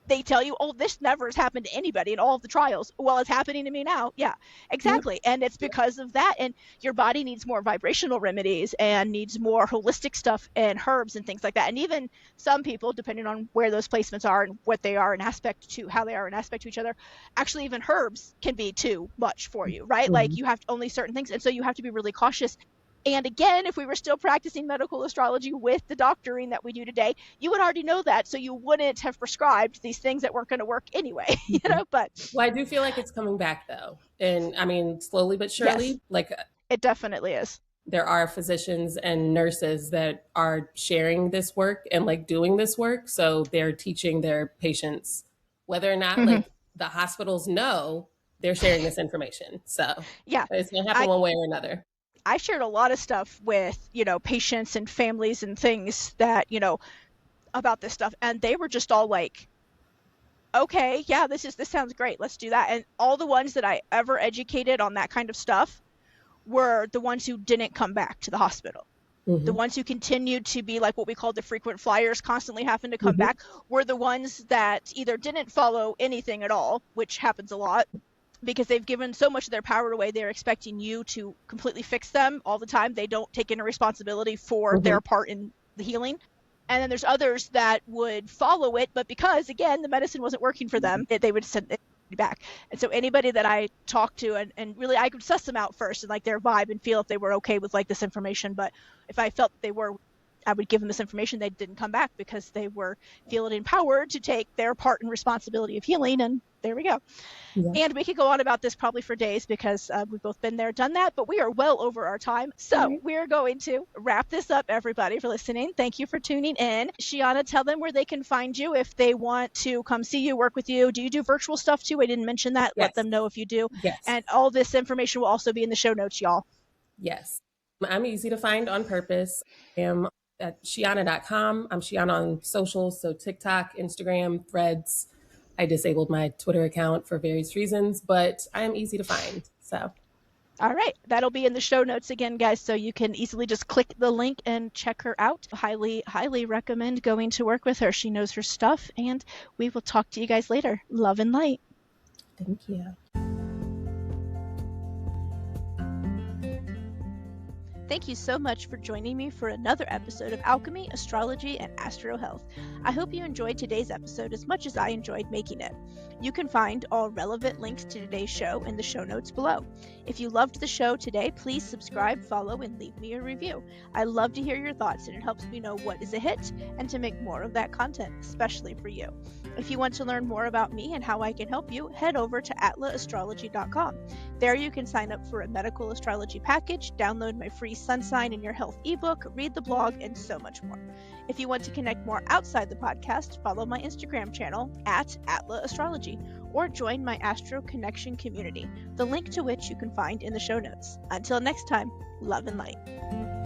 S1: they tell you, oh, this never has happened to anybody in all of the trials. Well, it's happening to me now. Yeah, exactly. And it's because of that. And your body needs more vibrational remedies and needs more holistic stuff and herbs and things like that. And even some people, depending on where those placements are and what they are in aspect to how they are in aspect to each other, actually even herbs can be too much for you, right? Like you have only certain things. And so you have to be really cautious. And again, if we were still practicing medical astrology with the doctoring that we do today, you would already know that. So you wouldn't have prescribed these things that weren't going to work anyway, but.
S2: Well, I do feel like it's coming back though. And I mean, slowly but surely,
S1: Yes,
S2: like
S1: it definitely is.
S2: There are physicians and nurses that are sharing this work and like doing this work. So they're teaching their patients whether or not like the hospitals know they're sharing this information. So
S1: yeah,
S2: it's going to happen one way or another.
S1: I shared a lot of stuff with, patients and families and things that, about this stuff. And they were just all like, okay, yeah, this sounds great. Let's do that. And all the ones that I ever educated on that kind of stuff were the ones who didn't come back to the hospital. The ones who continued to be like what we call the frequent flyers, constantly having to come back, were the ones that either didn't follow anything at all, which happens a lot, because they've given so much of their power away, they're expecting you to completely fix them all the time. They don't take any responsibility for their part in the healing. And then there's others that would follow it, but because, again, the medicine wasn't working for them, they would send it back. And so anybody that I talked to, and really I could suss them out first and like their vibe and feel if they were okay with like this information. But if I felt they were, I would give them this information. They didn't come back because they were feeling empowered to take their part in responsibility of healing. And there we go. Yeah. And we could go on about this probably for days because we've both been there, done that, but we are well over our time. So we're going to wrap this up, everybody, for listening. Thank you for tuning in. Sheanah, tell them where they can find you if they want to come see you, work with you. Do you do virtual stuff too? I didn't mention that. Yes. Let them know if you do.
S2: Yes.
S1: And all this information will also be in the show notes, y'all.
S2: Yes. I'm easy to find on purpose. I'm at Sheanah.com. I'm Sheanah on social, so TikTok, Instagram, Threads. I disabled my Twitter account for various reasons, but I am easy to find. So,
S1: all right. That'll be in the show notes again, guys, so you can easily just click the link and check her out. Highly, highly recommend going to work with her. She knows her stuff, and we will talk to you guys later. Love and light.
S2: Thank you.
S1: Thank you so much for joining me for another episode of Alchemy, Astrology, and Astro Health. I hope you enjoyed today's episode as much as I enjoyed making it. You can find all relevant links to today's show in the show notes below. If you loved the show today, please subscribe, follow, and leave me a review. I love to hear your thoughts, and it helps me know what is a hit and to make more of that content, especially for you. If you want to learn more about me and how I can help you, head over to atlaastrology.com. There you can sign up for a medical astrology package, download my free sun sign and your health ebook, read the blog, and so much more. If you want to connect more outside the podcast, follow my Instagram channel at atlaastrology or join my Astro Connection community, the link to which you can find in the show notes. Until next time, love and light.